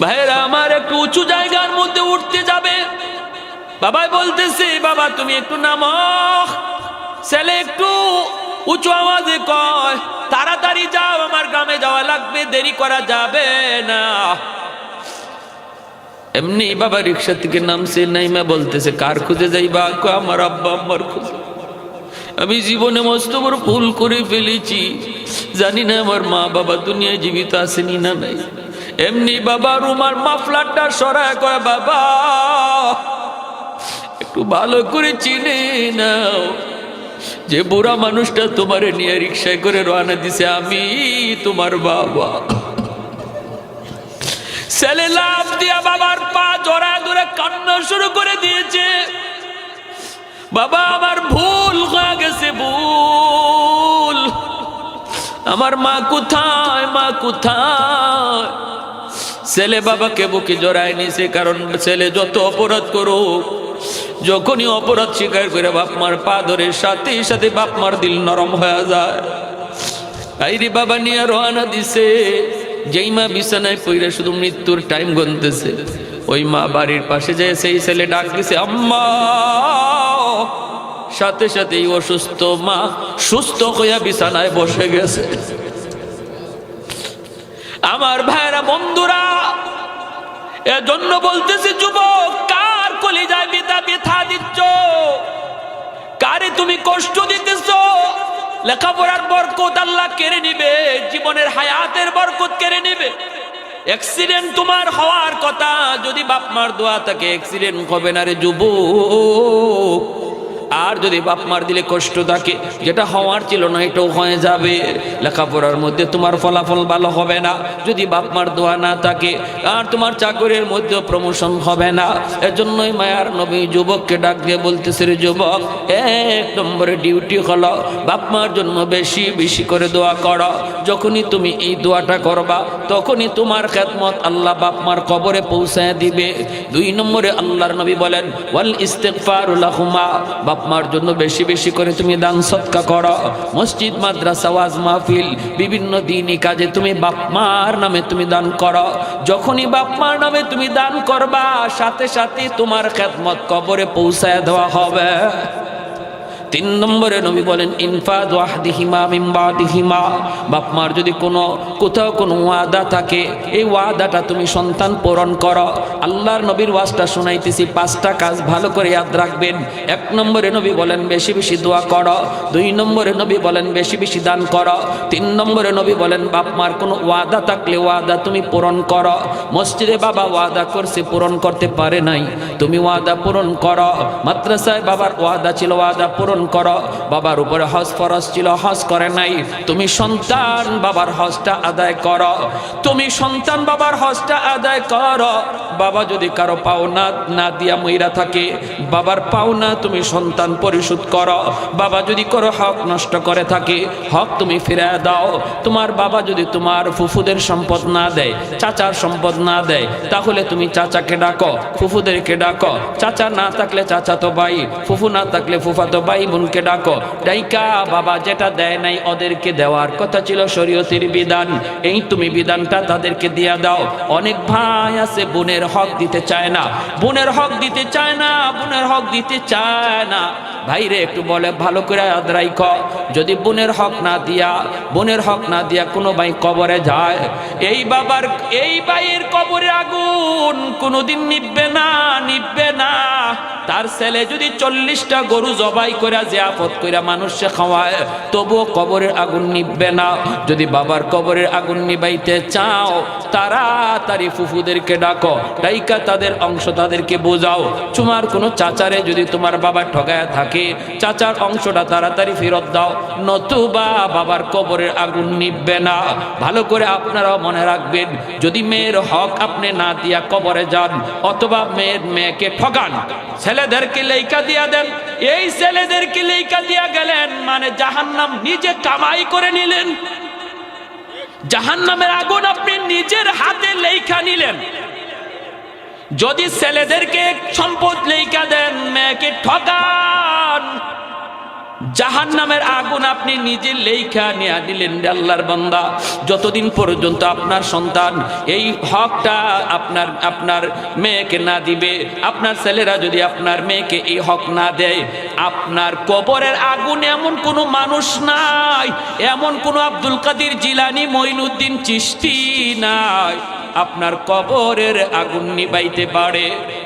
ভাইরা আমার, একটু উঁচু জায়গার মধ্যে উঠতে যাবে, বাবা বলতেছে, বাবা তুমি একটু নামো। ছেলে একটু উঁচু আওয়াজে কয়, তাড়াতাড়ি যাও, আমার গ্রামে যাওয়া লাগবে, দেরি করা যাবে না। এমনি বাবা রিক্সা থেকে নামছে, নাইমা বলতেছে, কার খুঁজে যাইবা? আমার আব্বা আম্মার খুঁজে। আমি জীবনে মস্ত বড় ভুল করে ফেলেছি, জানি না আমার মা বাবা দুনিয়ায় জীবিত আসেনি না নাই। এমনি বাবা রুমার মাফলারটা সরায় কয়, বাবা একটু ভালো করে চিনে নাও, যে বুড়া মানুষটা তোমারে নিয়ে রিক্সায় করে রওনা দিছে, আমি তোমার বাবা। ছেলে লাফ দিয়া বাবার পা জড়ায় ধরে কান্না শুরু করে দিয়েছে। বাবা আমার ভুল হয়ে গেছে, ভুল, আমার মা কোথায়, মা কোথায়? ছেলে বাবাকে বুকে জড়ায় নিছে, কারণ ছেলে যত অপরাধ করুক, যখনই অপরাধ স্বীকার করে বাপ মার পা ধরে, সাথে সাথে বাপ মার দিল নরম হয়ে যায়। আইরি বাবা নিয়ে রওনা দিছে। যেই মা বিছানায় পইরা শুধু মৃত্যুর টাইম গুনতেছে, ওই মা বাড়ির পাশে যায়, সেই ছেলে ডাক দিছে আম্মা। সাথে সাথেই অসুস্থ মা সুস্থ হইয়া বিছানায় বসে গেছে। আমার ভাইরা বন্ধুরা, এজন্য বলতেছি যুবক, কার কলিজায় ব্যথা দিচ্ছ? কারে তুমি কষ্ট দিতেছ? লেখাপড়ার বরকত আল্লাহ কেড়ে নিবে, জীবনের হায়াতের বরকত কেড়ে নিবে। অ্যাক্সিডেন্ট তোমার হওয়ার কথা, যদি বাপ মার দোয়া থাকে অ্যাক্সিডেন্ট হবে না রে যুবক। আর যদি বাপ মার দিলে কষ্ট থাকে, যেটা হওয়ার ছিল না এটাও হয়ে যাবে। লেখাপড়ার মধ্যে তোমার ফলাফল ভালো হবে না যদি বাপ মার দোয়া না থাকে, আর তোমার চাকরির মধ্যে প্রমোশন হবে না। এজন্যই মায়ার নবী যুবককে ডাক দিয়ে বলতেছে, রে যুবক, 1 নম্বরে ডিউটি হলো বাপ মার জন্য বেশি বেশি করে দোয়া করো। যখনই তুমি এই দোয়াটা করবা, তখনই তোমার খেদমত আল্লাহ বাপ মার কবরে পৌঁছায় দিবে। 2 নম্বরে আল্লাহর নবী বলেন, ওয়াল ইস্তিগফারু লাহুমা, বাপ মার জন্য বেশি বেশি করে তুমি দান সদকা করো। মসজিদ, মাদ্রাসা, ওয়াজ মাহফিল, বিভিন্ন দিনই কাজে তুমি বাপ মার নামে তুমি দান করো। যখনই বাপ মার নামে তুমি দান করবা, সাথে সাথে তোমার খেদমত কবরে পৌঁছায় দেওয়া হবে। 3 নম্বরে নবী বলেন, ইনফাদ ওয়াহদিহিমা মিন বাদিহিমা, বাপ মার যদি কোথাও কোনো ওয়াদা থাকে, এই ওয়াদাটা তুমি সন্তান পূরণ করো। আল্লাহর নবীর ওয়াজটা শোনাইতেছি, 5টা কাজ ভালো করে ইয়াদ রাখবেন। 1 নম্বরে নবী বলেন বেশি বেশি দোয়া করো। 2 নম্বরে নবী বলেন বেশি বেশি দান করো। 3 নম্বরে নবী বলেন বাপ মার কোনো ওয়াদা থাকলে ওয়াদা তুমি পূরণ করো। মসজিদে বাবা ওয়াদা করছে, পূরণ করতে পারে নাই, তুমি ওয়াদা পূরণ করো। মাদ্রাসায় বাবার ওয়াদা ছিল, ওয়াদা পূরণ করো। বাবার উপরে হজ ফরজ ছিল, হজ করে নাই, তুমি সন্তান বাবার হজটা আদায় করো। তুমি সন্তান বাবার হজটা আদায় করো। বাবা যদি কারো পাওনা না দিয়া মইরা থাকে, বাবার পাওনা তুমি সন্তান পরিশোধ করো। বাবা যদি কারো হক নষ্ট করে থাকে, হক তুমি ফিরে দাও। তোমার বাবা যদি তোমার ফুফুদের সম্পদ না দেয়, চাচার সম্পদ না দেয়, তাহলে তুমি চাচাকে ডাকো, ফুফুদেরকে ডাকো। চাচা না থাকলে চাচা তো ভাই, ফুফু না থাকলে ফুফাতো ভাই বোনকে ডাকো। ডাইকা বাবা যেটা দেয় নাই ওদেরকে দেওয়ার কথা ছিল শরীয়তের বিধান, এই তুমি বিধানটা তাদেরকে দিয়া দাও। অনেক ভাই আছে বোনের হক দিতে চায় না, বোনের হক দিতে চায় না, বোনের হক দিতে চায় না। ভাইরে একটু বলে ভালো করে ইয়াদ রাখো, যদি বোনের হক না দিয়া কোনো ভাই কবরে যায়, এই বাবার এই ভাইয়ের কবরে আগুন কোনোদিন নিভবে না। তার ছেলে যদি 40টা গরু জবাই করে জিয়াফত করে মানুষে খাওয়ায়, তবুও কবরের আগুন নিভবে না। যদি বাবার কবরের আগুন নিবাইতে চাও, তাড়াতাড়ি ফুফুদেরকে ডাকো, ডাইকা তাদের অংশ তাদেরকে বোঝাও। তোমার কোনো চাচারে যদি তোমার বাবা ঠগায় থাকে, চাচার অংশটা তাড়াতাড়ি ফেরত দাও, নতুবা বাবার কবরের আগুন নিভবে না। ভালো করে আপনারাও মনে রাখবেন, যদি মেয়ের হক আপনি না দিয়া কবরে যান, অথবা মেয়েকে ঠগান, ছেলেদেরকে লেখা দিয়া দেন, এই ছেলেদেরকে লেখা দিয়া গেলেন মানে জাহান্নাম নিজে কামাই করে নিলেন। জাহান্নামের আগুন আপনি নিজের হাতে লেখা নিলেন। যদি ছেলেদেরকে সম্পদ লেখা দেন, মেয়েকে ঠকান, জাহান্নামের আগুন আপনি নিজে লেখা নিয়ে নিলেন। আল্লাহর বান্দা, যতদিন পর্যন্ত আপনার সন্তান এই হকটা আপনার মেয়েকে না দিবে, আপনার ছেলেরা যদি আপনার মেয়েকে এই হক না দেয়, আপনার কবরের আগুন এমন কোনো মানুষ নাই, এমন কোনো আব্দুল কাদের জিলানী, মঈনুদ্দিন চিশতি নাই, আপনার কবরের আগুন নিবাইতে পারে।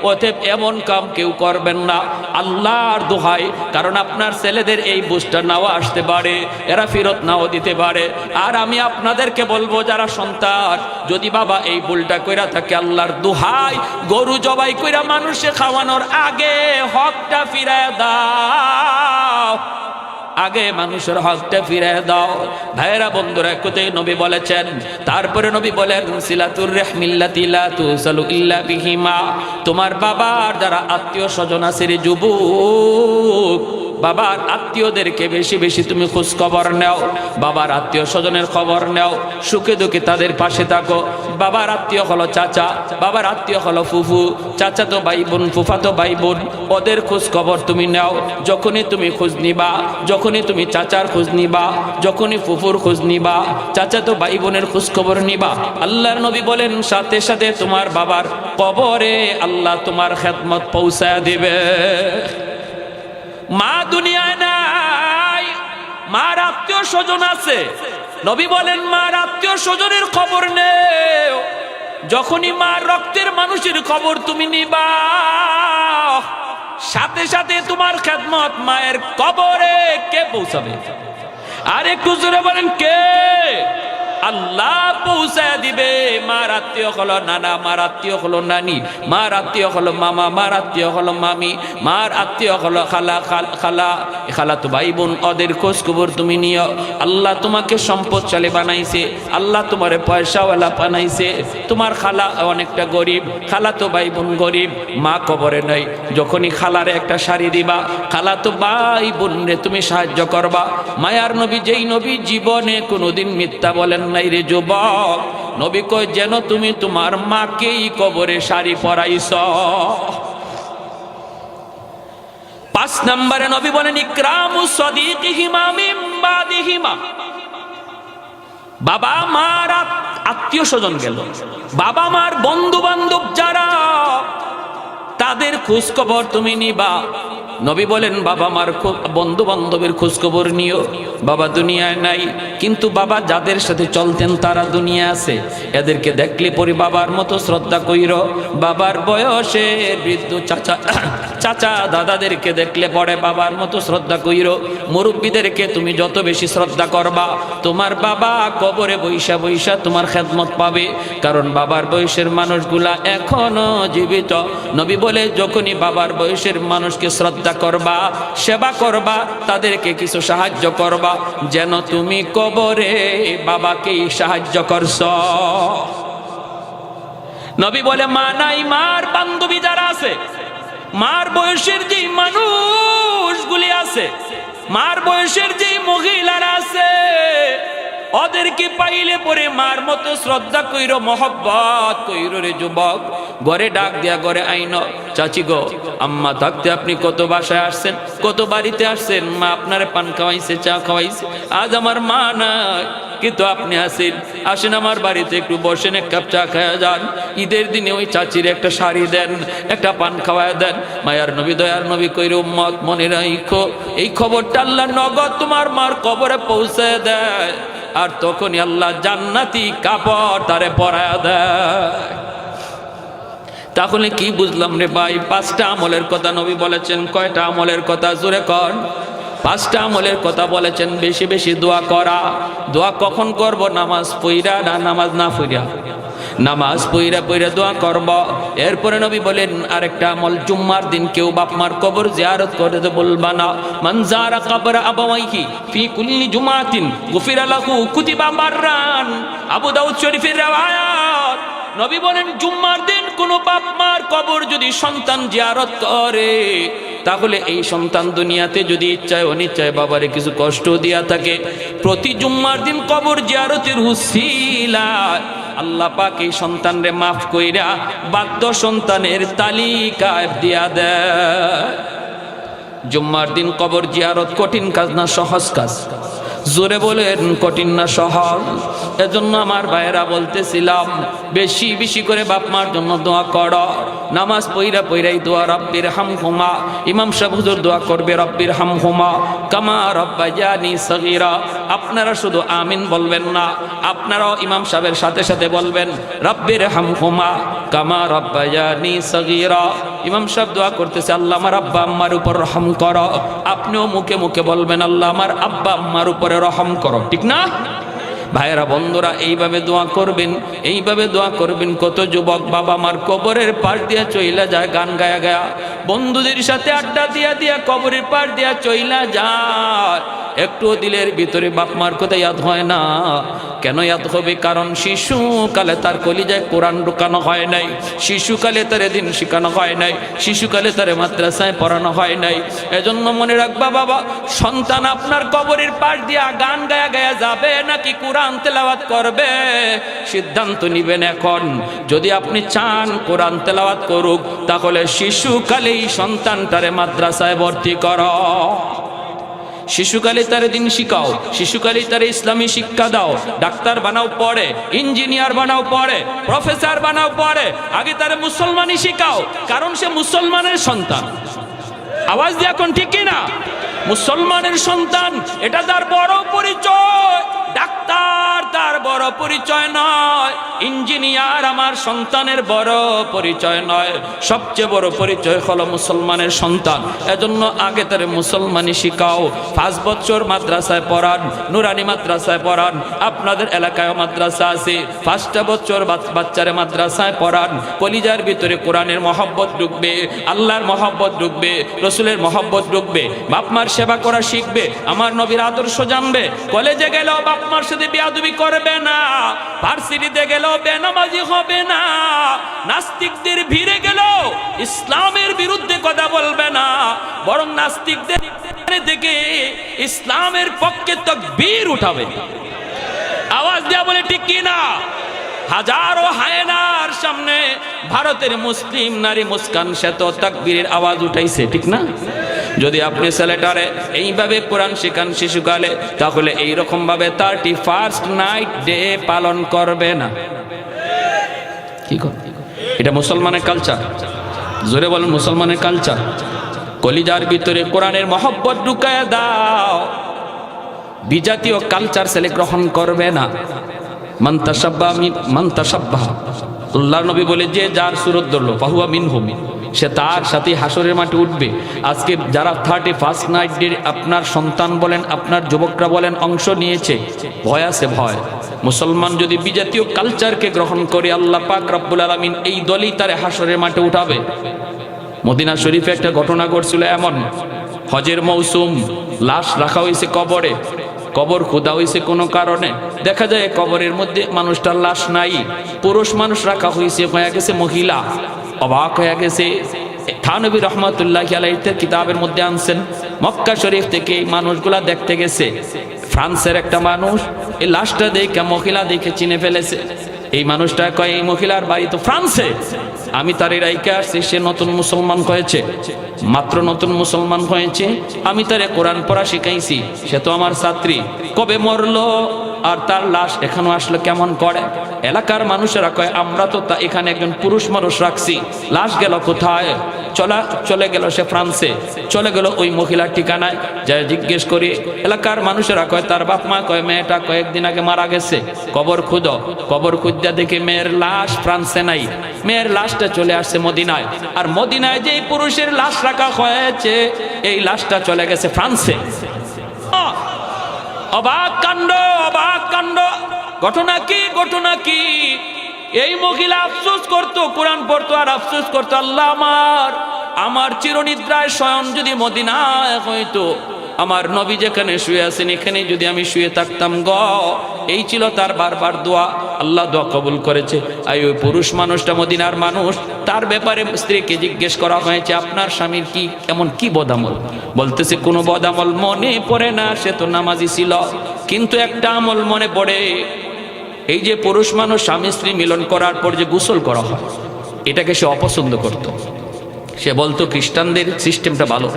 অতএব এমন কাম কেউ করবেন না, আল্লাহর দোহাই। কারণ আপনার ছেলেদের এই বুঝটা নাও আসতে পারে, এরা ফেরত নাও দিতে পারে। আর আমি আপনাদেরকে বলবো, যারা সন্তান যদি বাবা এই ভুলটা কইরা থাকে, আল্লাহর দোহাই, গরু জবাই কইরা মানুষে খাওয়ানোর আগে হকটা ফিরায় দাও, আগে মানুষের হকটা ফিরে দাও। ভাইরা বন্ধুরা, কোথায় নবী বলেছেন, তারপরে নবী বলেন, সিলাতুর রাহমিল্লাতি লা তুসালু ইল্লা বিহিমা, তোমার বাবার যারা আত্মীয় স্বজন আছে রে যুবক, বাবার আত্মীয়দেরকে বেশি বেশি তুমি খোঁজ খবর নাও, বাবার আত্মীয় স্বজনের খবর নাও, সুখে দুঃখে তাদের পাশে থাকো। বাবার আত্মীয় হলো চাচা, বাবার আত্মীয় হলো ফুফু, চাচাতো ভাই বোন, ফুফাতো ভাই বোন, ওদের খোঁজ খবর তুমি নাও। যখনই তুমি খোঁজ নিবা, যখনই তুমি চাচার খোঁজ নিবা, যখনই ফুফুর খোঁজ নিবা, চাচাতো ভাই বোনের খোঁজ খবর নিবা, আল্লাহর নবী বলেন সাথে সাথে তোমার বাবার কবরে আল্লাহ তোমার খেদমত পৌঁছায় দিবে। মা দুনিয়ায় নাই, মার আত্মীয় স্বজন আছে। নবী বলেন মার আত্মীয় স্বজনের খবর নেও। যখনই মার রক্তের মানুষের খবর তুমি নিবা, সাথে সাথে তোমার খেদমত মায়ের কবরে কে পৌঁছাবে? আর একটু জোরে বলেন কে? আল্লাহ পৌঁছায় দিবে। মার আত্মীয় হলো নানা, মার আত্মীয় হলো নানি, মার আত্মীয় হলো মামা, মার আত্মীয় হলো মামি, মার আত্মীয় হলো খালা, খালা তো ভাই বোন, ওদের খোঁজ খবর তুমি নিও। আল্লাহ তোমাকে সম্পদশালী বানাইছে, আল্লাহ তোমারে পয়সাওয়ালা বানাইছে। তোমার খালা অনেকটা গরিব, খালা তো ভাই বোন গরিব, মা কবরে নাই। যখনই খালারে একটা শাড়ি দিবা, খালা তো ভাই বোন রে তুমি সাহায্য করবা। মায়ার নবী, যেই নবী জীবনে কোনোদিন মিথ্যা বলেন নাই রে যুবক, নবী কয় যেন তুমি তোমার মাকেই কবরে শাড়ি পরাইছ। 5 নম্বরে নবী বলেন ইকরামু সাদিকিহিমা মিন বাদিহিমা। বাবা মার আত্মীয় স্বজন গেল, বাবা মার বন্ধু বান্ধব যারা, তাদের খোঁজ খবর তুমি নিবা। নবী বলেন বাবা মার বন্ধু বান্ধবের খোঁজ খবর নিও। বাবা দুনিয়ায় নাই, কিন্তু বাবা যাদের সাথে চলতেন তারা দুনিয়া আছে। এদেরকে দেখলে পরে বাবার মতো শ্রদ্ধা কইর। বাবার বয়সে বৃদ্ধ চাচা দাদাদেরকে দেখলে পরে বাবার মতো শ্রদ্ধা কইর। মুরব্বীদেরকে তুমি যত বেশি শ্রদ্ধা করবা, তোমার বাবা কবরে বৈশা বৈশা তোমার খেদমত পাবে। কারণ বাবার বয়সের মানুষগুলা এখনো জীবিত। নবী বলে যখনই বাবার বয়সের মানুষকে শ্রদ্ধা করবা, সেবা করবা, তাদেরকে কিছু সাহায্য করবা, যেন তুমি কবরে বাবাকেই সাহায্য করছ। নবী বলে মা নাই, মার বান্ধবী যারা আছে, মার বয়সের যে মানুষগুলি আছে, মার বয়সের যে মহিলারা আছে, ওদেরকে পাইলে পরে মার মতো শ্রদ্ধা কইরো, মহব্বত কইরো রে যুবক। ঘরে ডাক দিয়া ঘরে আইন, চাচি গো, আম্মা থাকতে আপনি কত বাসায় আসছেন, কত বাড়িতে আসছেন, মা আপনারে পান খাওয়াইছে, চা খাওয়াইছে। আজ আমার মা নাই, কিন্তু আপনি আসেন আমার বাড়িতে, একটু বসেন, এক কাপ চা খাওয়া যান। ঈদের দিনে ওই চাচির একটা শাড়ি দেন, একটা পান খাওয়ায় দেন। মায়ার নবী, দয়ার নবী কইরে উম্মত মনে রাখো, এই খবরটা আল্লাহ নগদ তোমার মার কবরে পৌঁছে দেয়। আর তখনই আল্লাহ জান্নাতি কাপড় তারে পরায় দেয়। তাহলে কি বুঝলাম রে ভাই? 5টা আমলের কথা নবী বলেছেন। কয়টা আমলের কথা? জোরে কর। 5টা আমলের কথা বলেছেন। বেশি বেশি দোয়া করা। দোয়া কখন করব? নামাজ পইরা না নামাজ না পইরা? নামাজ পইরা পইরা দোয়া করব। এরপরে নবী বলেন আরেকটা আমল, জুম্মার দিন কেউ বাপ মার কবর জিয়ারত করতে বলবা না। মান যারা কবর আবাওয়াইহি ফি কুল্লি জুমাতিন গুফিরা লাহু কুতিবা মাররান। আবু দাউদ শরীফের riwayat। নবী বলেন জুম্মার দিন কোন বাপ মার কবর যদি সন্তান জিয়ারত করে, তাহলে এই সন্তান দুনিয়াতে যদি ইচ্ছায় অনিচ্ছায় বাবারে কিছু কষ্ট দিয়া থাকে, প্রতি জুম্মার দিন কবর জিয়ারতের উসিলায় আল্লাহ পাক এই সন্তানরে মাফ কইরা বাধ্য সন্তানের তালিকায় দিয়া দেয়। জুম্মার দিন কবর জিয়ারত কঠিন কাজ না সহজ কাজ? জোরে বলেন কঠিন না সহজ? এজন্য আমার ভাইয়েরা বলতেছিলাম, বেশি বেশি করে বাপ মার জন্য দোয়া করো। নামাজ পইরা পইরাই দোয়া, রব্বির হামহুমা। ইমাম সাহেব হুজুর দোয়া করবে, রব্বির হামহুমা কামা রব্বায়ানি সগীরা। আপনারা শুধু আমিন বলবেন না, আপনারাও ইমাম সাহেবের সাথে সাথে বলবেন, রব্বির হামহুমা কামা রব্বায়ানি সগীরা। ইমাম সাহেব দোয়া করতেছে, আল্লাহ আমার আব্বা আম্মার উপর রহম করো। আপনিও মুখে মুখে বলবেন, আল্লাহ আমার আব্বা আম্মার উপরে রহম করো। ঠিক না ভাইয়েরা, বন্ধুরা? এইভাবে দোয়া করবেন, এইভাবে দোয়া করবেন। কত যুবক বাবা মার কবরের পাশ দিয়া চইলা যায় গান গায়া গায়া, বন্ধুদের সাথে আড্ডা দিয়া দিয়া কবরের পাশ দিয়া চইলা যায়। একটুও দিলের ভিতরে বাপ মার কথা ইয়াদ হয় না। কেন ইয়াদ হবে? কারণ শিশুকালে তার কলিজায় কোরআন ঢুকানো হয় নাই, শিশুকালে তার দিন শেখানো হয় নাই, শিশুকালে তার মাদ্রাসায় পড়ানো হয় নাই। এজন্য মনে রাখবা বাবা, সন্তান আপনার কবরের পাশ দিয়া গান গায়া গায়া যাবে নাকি কোরআন তেলাওয়াত করবে, সিদ্ধান্ত নিবেন এখন। যদি আপনি চান কোরআন তেলাওয়াত করুক, তাহলে শিশুকালেই সন্তানটারে মাদ্রাসায় ভর্তি করো, শিশুকালে তারে দিন শিখাও, শিশুকালে তারে ইসলামী শিক্ষা দাও। ডাক্তার বানাও পড়ে, ইঞ্জিনিয়ার বানাও পড়ে, প্রফেসর বানাও পড়ে, আগে তারে মুসলমানই শিখাও, কারণ সে মুসলমানের সন্তান। আওয়াজ দিয়ে এখন ঠিক কিনা? মুসলমানের সন্তান, এটা তার বড় পরিচয়। ডাক্তার তার বড় পরিচয় নয়, ইঞ্জিনিয়ার আমার সন্তানের বড় পরিচয় নয়, সবচেয়ে বড় পরিচয় হলো মুসলমানের সন্তান। এজন্য আগে তারে মুসলমানি শিখাও। 5 বছর মাদ্রাসায় পড়ান, নুরানি মাদ্রাসায় পড়ান, আপনাদের এলাকায় মাদ্রাসা আছে। 5টা বছর বাচ্চারে মাদ্রাসায় পড়ান, কলিজার ভিতরে কোরআনের মহব্বত ঢুকবে, আল্লাহর মহব্বত ঢুকবে, রসুলের মহব্বত ঢুকবে, বাপ মার সেবা করা শিখবে, আমার নবীর আদর্শ জানবে। কলেজে গেলেও বাপ মার সাথে বেয়াদবি করবে না, ভার্সিটিতে গেলেও বেনামাজি হবে না, নাস্তিকদের ভিড়ে গেলেও ইসলামের বিরুদ্ধে কথা বলবে না, বরং নাস্তিকদের থেকে ইসলামের পক্ষে তাকবীর উঠাবে। আওয়াজ দেয়া বলে ঠিক কি না? হাজারো হায়নার সামনে ভারতের মুসলিম নারী মুস্কান সে তো তাকবীরের আওয়াজ উঠাইছে, ঠিক না? যদি আপনি ছেলেটারে এইভাবে কোরআন শেখান শিশুকালে, তাহলে এইরকম ভাবে 31st নাইট ডে পালন করবে না। কি করবে? এটা মুসলমানের কালচার। জোরে বলেন, মুসলমানের কালচার। কলিজার ভিতরে কোরআনের মহব্বত ঢুকায়া দাও। বিজাতীয় কালচার ছেলে গ্রহণ করবে না। মান তাশাব্বাহা, আল্লাহর নবী বলে, যে যার সুরত ধরলো ফাহুয়া মিনহুম, সে তার সাথে হাসরের মাঠে উঠবে। আজকে যারা 31st নাইট ডে আপনার সন্তান বলেন, আপনার যুবকরা বলেন অংশ নিয়েছে, ভয় আছে, ভয়। মুসলমান যদি বিজাতীয় কালচারকে গ্রহণ করে, আল্লাহ পাক রব্বুল আলামিন এই দলই তারে হাসরের মাঠে উঠাবে। মদিনা শরীফে একটা ঘটনা ঘটছিল এমন, হজের মৌসুম, লাশ রাখা হয়েছে কবরে, কবর খোদা হয়েছে কোনো কারণে, দেখা যায় কবরের মধ্যে মানুষটার লাশ নাই, পুরুষ মানুষ রাখা হয়েছে, হয়ে গেছে মহিলা। অবাক হয়ে গেছে। থানবী রহমাতুল্লাহি আলাইহির কিতাবের মধ্যে আনছেন, মক্কা শরীফ থেকে এই মানুষগুলা দেখতে গেছে। ফ্রান্সের একটা মানুষ এই লাশটা দেখে, মহিলা দেখে চিনে ফেলেছে। এই মানুষটা কয়, এই মহিলার বাড়ি তো ফ্রান্সে, আমি তার রাইকে আসছি, সে নতুন মুসলমান হয়েছে, মাত্র নতুন মুসলমান হয়েছে, আমি তারে কোরআন পড়া শিখাইছি, সে তো আমার ছাত্রী, কবে মরলো আর তার লাশ এখনো আসলে কেমন করে? এলাকার মানুষেরা কয়, আমরা তো এখানে একজন পুরুষ মানুষ রাখছি, লাশ গেল কোথায়? চলে গেল সে ফ্রান্সে, চলে গেল ওই মহিলার ঠিকানায়। যাই জিজ্ঞেস করি, এলাকার মানুষেরা কয়, তার বাপ মা কয়, মেয়েটা কয়েকদিন আগে মারা গেছে, কবর খুঁজো। কবর খুঁজা দেখে মেয়ের লাশ ফ্রান্সে নাই, মেয়ের লাশটা চলে আসছে মদিনায়। আর মদিনায় যে পুরুষের লাশ রাখা হয়েছে, এই লাশটা চলে গেছে ফ্রান্সে। অবাক কাণ্ড, অবাক কাণ্ড। ঘটনা কি? ঘটনা কি? এই মহিলা আফসোস করতো, কোরআন পড়তো আর আফসোস করতো, আল্লাহ আমার চিরনিদ্রায় শয়ন যদি মদিনায় হইতো, আমার নবী যেখানে শুয়ে আছেন এখানে যদি আমি শুয়ে থাকতাম গ। এই ছিল তার বারবার দোয়া, আল্লাহ দোয়া কবুল করেছে। আর ওই পুরুষ মানুষটা মদিনার মানুষ, তার ব্যাপারে স্ত্রীকে জিজ্ঞেস করা হয়েছে, আপনার স্বামীর কি এমন কি বদামল? বলতেছে, কোনো বদামল মনে পড়ে না, সে তো নামাজি ছিল, কিন্তু একটা আমল মনে পড়ে, এই যে পুরুষ মানুষ স্বামী স্ত্রী মিলন করার পর যে গোসল করা হয়, এটাকে সে অপছন্দ করত। সে বলতো, খ্রিস্টানদের সিস্টেমটা ভালো,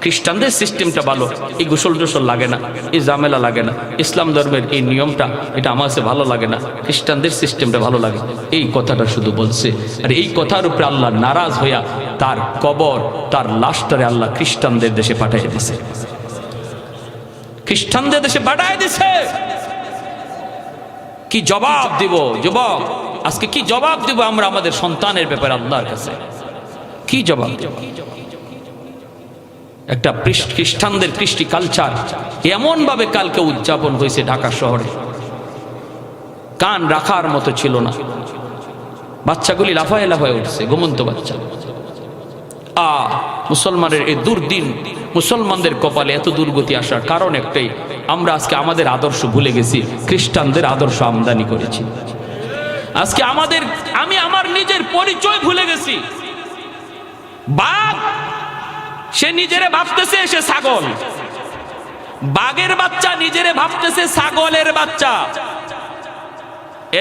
খ্রিস্টানদের সিস্টেমটা ভালো, এই গোসল টোসল লাগে না, এই ঝামেলা লাগে না, ইসলাম ধর্মের এই নিয়মটা এটা আমার কাছে ভালো লাগে না, খ্রিস্টানদের সিস্টেমটা ভালো লাগে। এই কথাটা শুধু বলছে। আর এই কথার উপরে আল্লাহ নারাজ হইয়া তার কবর, তার লাশটারে আল্লাহ খ্রিস্টানদের দেশে পাঠিয়ে দিছে, খ্রিস্টানদের দেশে পাঠিয়ে দিছে। কি জবাব দিব যুবক? আজকে কি জবাব দিব আমরা আমাদের সন্তানের ব্যাপারে আল্লাহর কাছে? কি জবাব দেব? একটা খ্রিস্টানদের কৃষ্টি কালচার এমন ভাবে কালকে উদযাপন হয়েছে ঢাকা শহরে, কান রাখার মতো ছিল না। বাচ্চাগুলি লাফায় লাফায় উঠছে, ঘুমন্ত বাচ্চা। মুসলমানের এই দুর্দিন মুসলমানদের কপালে এত দুর্গতি আসার কারণ একটাই, আমরা আজকে আমাদের আদর্শ ভুলে গেছি, খ্রিস্টানদের আদর্শ আমদানি করেছি। আজকে আমি আমার নিজের পরিচয় ভুলে গেছি। বাঘ, সে নিজেরে ভাবতেছে সে ছাগল। বাঘের বাচ্চা নিজেরে ভাবতেছে ছাগলের বাচ্চা,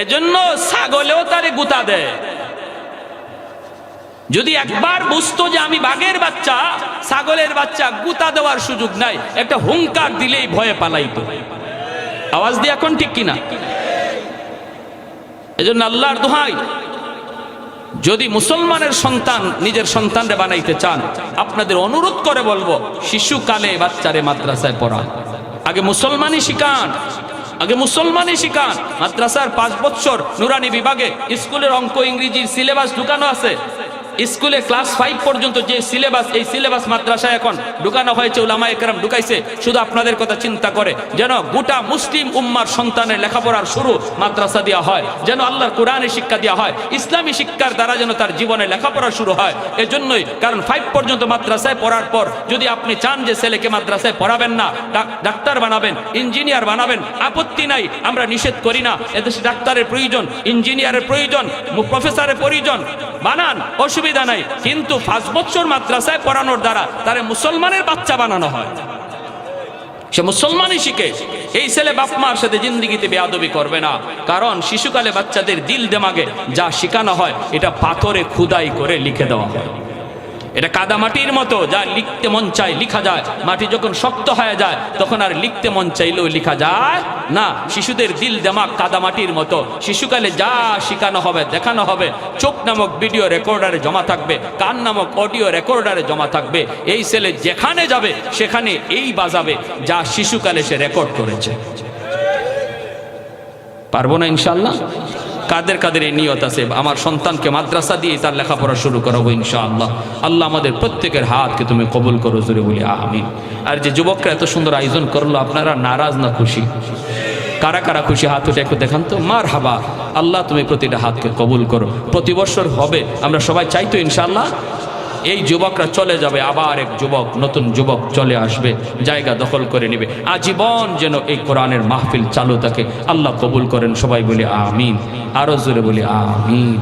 এজন্য ছাগলেও তারে গুতা দেয়। যদি একবার বুঝতো যে আমি বাঘের বাচ্চা, ছাগলের বাচ্চা, গুতা দেওয়ার সুযোগ নাই, একটা হুঙ্কার দিলেই ভয়ে পালাইতো। আওয়াজ দিয়ে এখন ঠিক কিনা? এজন্য আল্লাহর দোহাই, যদি মুসলমানের সন্তান নিজের সন্তানরে বানাইতে চান, আপনাদের অনুরোধ করে বলবো, শিশুকালে বাচ্চারে মাদ্রাসায় পড়ান। আগে মুসলমানই শিখান, আগে মুসলমানই শিখান। মাদ্রাসার 5 বছর নুরানি বিভাগে স্কুলের অঙ্ক ইংরেজির সিলেবাস ঢুকানো আছে। স্কুলে ক্লাস 5 পর্যন্ত যে সিলেবাস, এই সিলেবাস মাদ্রাসায় এখন ঢুকানো হয়েছে, উলামায়ে কেরাম ঢুকাইছে। শুধু আপনাদের কথা চিন্তা করে যেন গোটা মুসলিম উম্মার সন্তানের লেখাপড়ার শুরু মাদ্রাসা দেওয়া হয়, যেন আল্লাহর কোরআনের শিক্ষা দেওয়া হয়, ইসলামী শিক্ষার দ্বারা যেন তার জীবনে লেখাপড়া শুরু হয়। এজন্যই, কারণ 5 পর্যন্ত মাদ্রাসায় পড়ার পর যদি আপনি চান যে ছেলেকে মাদ্রাসায় পড়াবেন না, ডাক্তার বানাবেন, ইঞ্জিনিয়ার বানাবেন, আপত্তি নাই, আমরা নিষেধ করি না। এদেশে ডাক্তারের প্রয়োজন, ইঞ্জিনিয়ারের প্রয়োজন, প্রফেসরের প্রয়োজন, বানান, অসুবিধা নাই। কিন্তু 5 বছর মাদ্রাসায় পড়ানোর দ্বারা তারে মুসলমানের বাচ্চা বানানো হয়, সে মুসলমানই শিখে। এই ছেলে বাপ মার সাথে জিন্দিগিতে বেয়াদবি করবে না, কারণ শিশুকালে বাচ্চাদের দিল দেমাগে যা শিখানো হয় এটা পাথরে খুদাই করে লিখে দেওয়া হয়। এটা কাদামাটির মতো, যা লিখতে মন চায় লিখা যায়, মাটি যখন শক্ত হয়ে যায় তখন আর লিখতে মন চাইলেও লিখা যায় না। শিশুদের দিল দেমাগ কাদামাটির মতো, শিশুকালে যা শিখানো হবে, দেখানো হবে, চোখ নামক ভিডিও রেকর্ডারে জমা থাকবে, কান নামক অডিও রেকর্ডারে জমা থাকবে। এই ছেলে যেখানে যাবে সেখানে এই বাজাবে যা শিশুকালে সে রেকর্ড করেছে। পারবো না ইনশাআল্লাহ? কাদের কাদের এই নিয়ত আছে, আমার সন্তানকে মাদ্রাসা দিয়ে তার লেখাপড়া শুরু করাবো ইনশাআল্লাহ। আল্লাহ আমাদের প্রত্যেকের হাতকে তুমি কবুল করো, জোরে বলি আমিন। আর যে যুবকরা এত সুন্দর আয়োজন করলো, আপনারা নারাজ না খুশি? কারা কারা খুশি হাত উঠে একটু দেখান তো। মারহাবা। আল্লাহ তুমি প্রতিটা হাতকে কবুল করো। প্রতি বছর হবে, আমরা সবাই চাই তো ইনশাআল্লাহ। এই যুবকরা চলে যাবে, আবার এক যুবক, নতুন যুবক চলে আসবে, জায়গা দখল করে নেবে। আজীবন যেন এই কোরআনের মাহফিল চালু থাকে। আল্লাহ কবুল করেন, সবাই বলি আমিন। আরো জোরে বলি আমিন।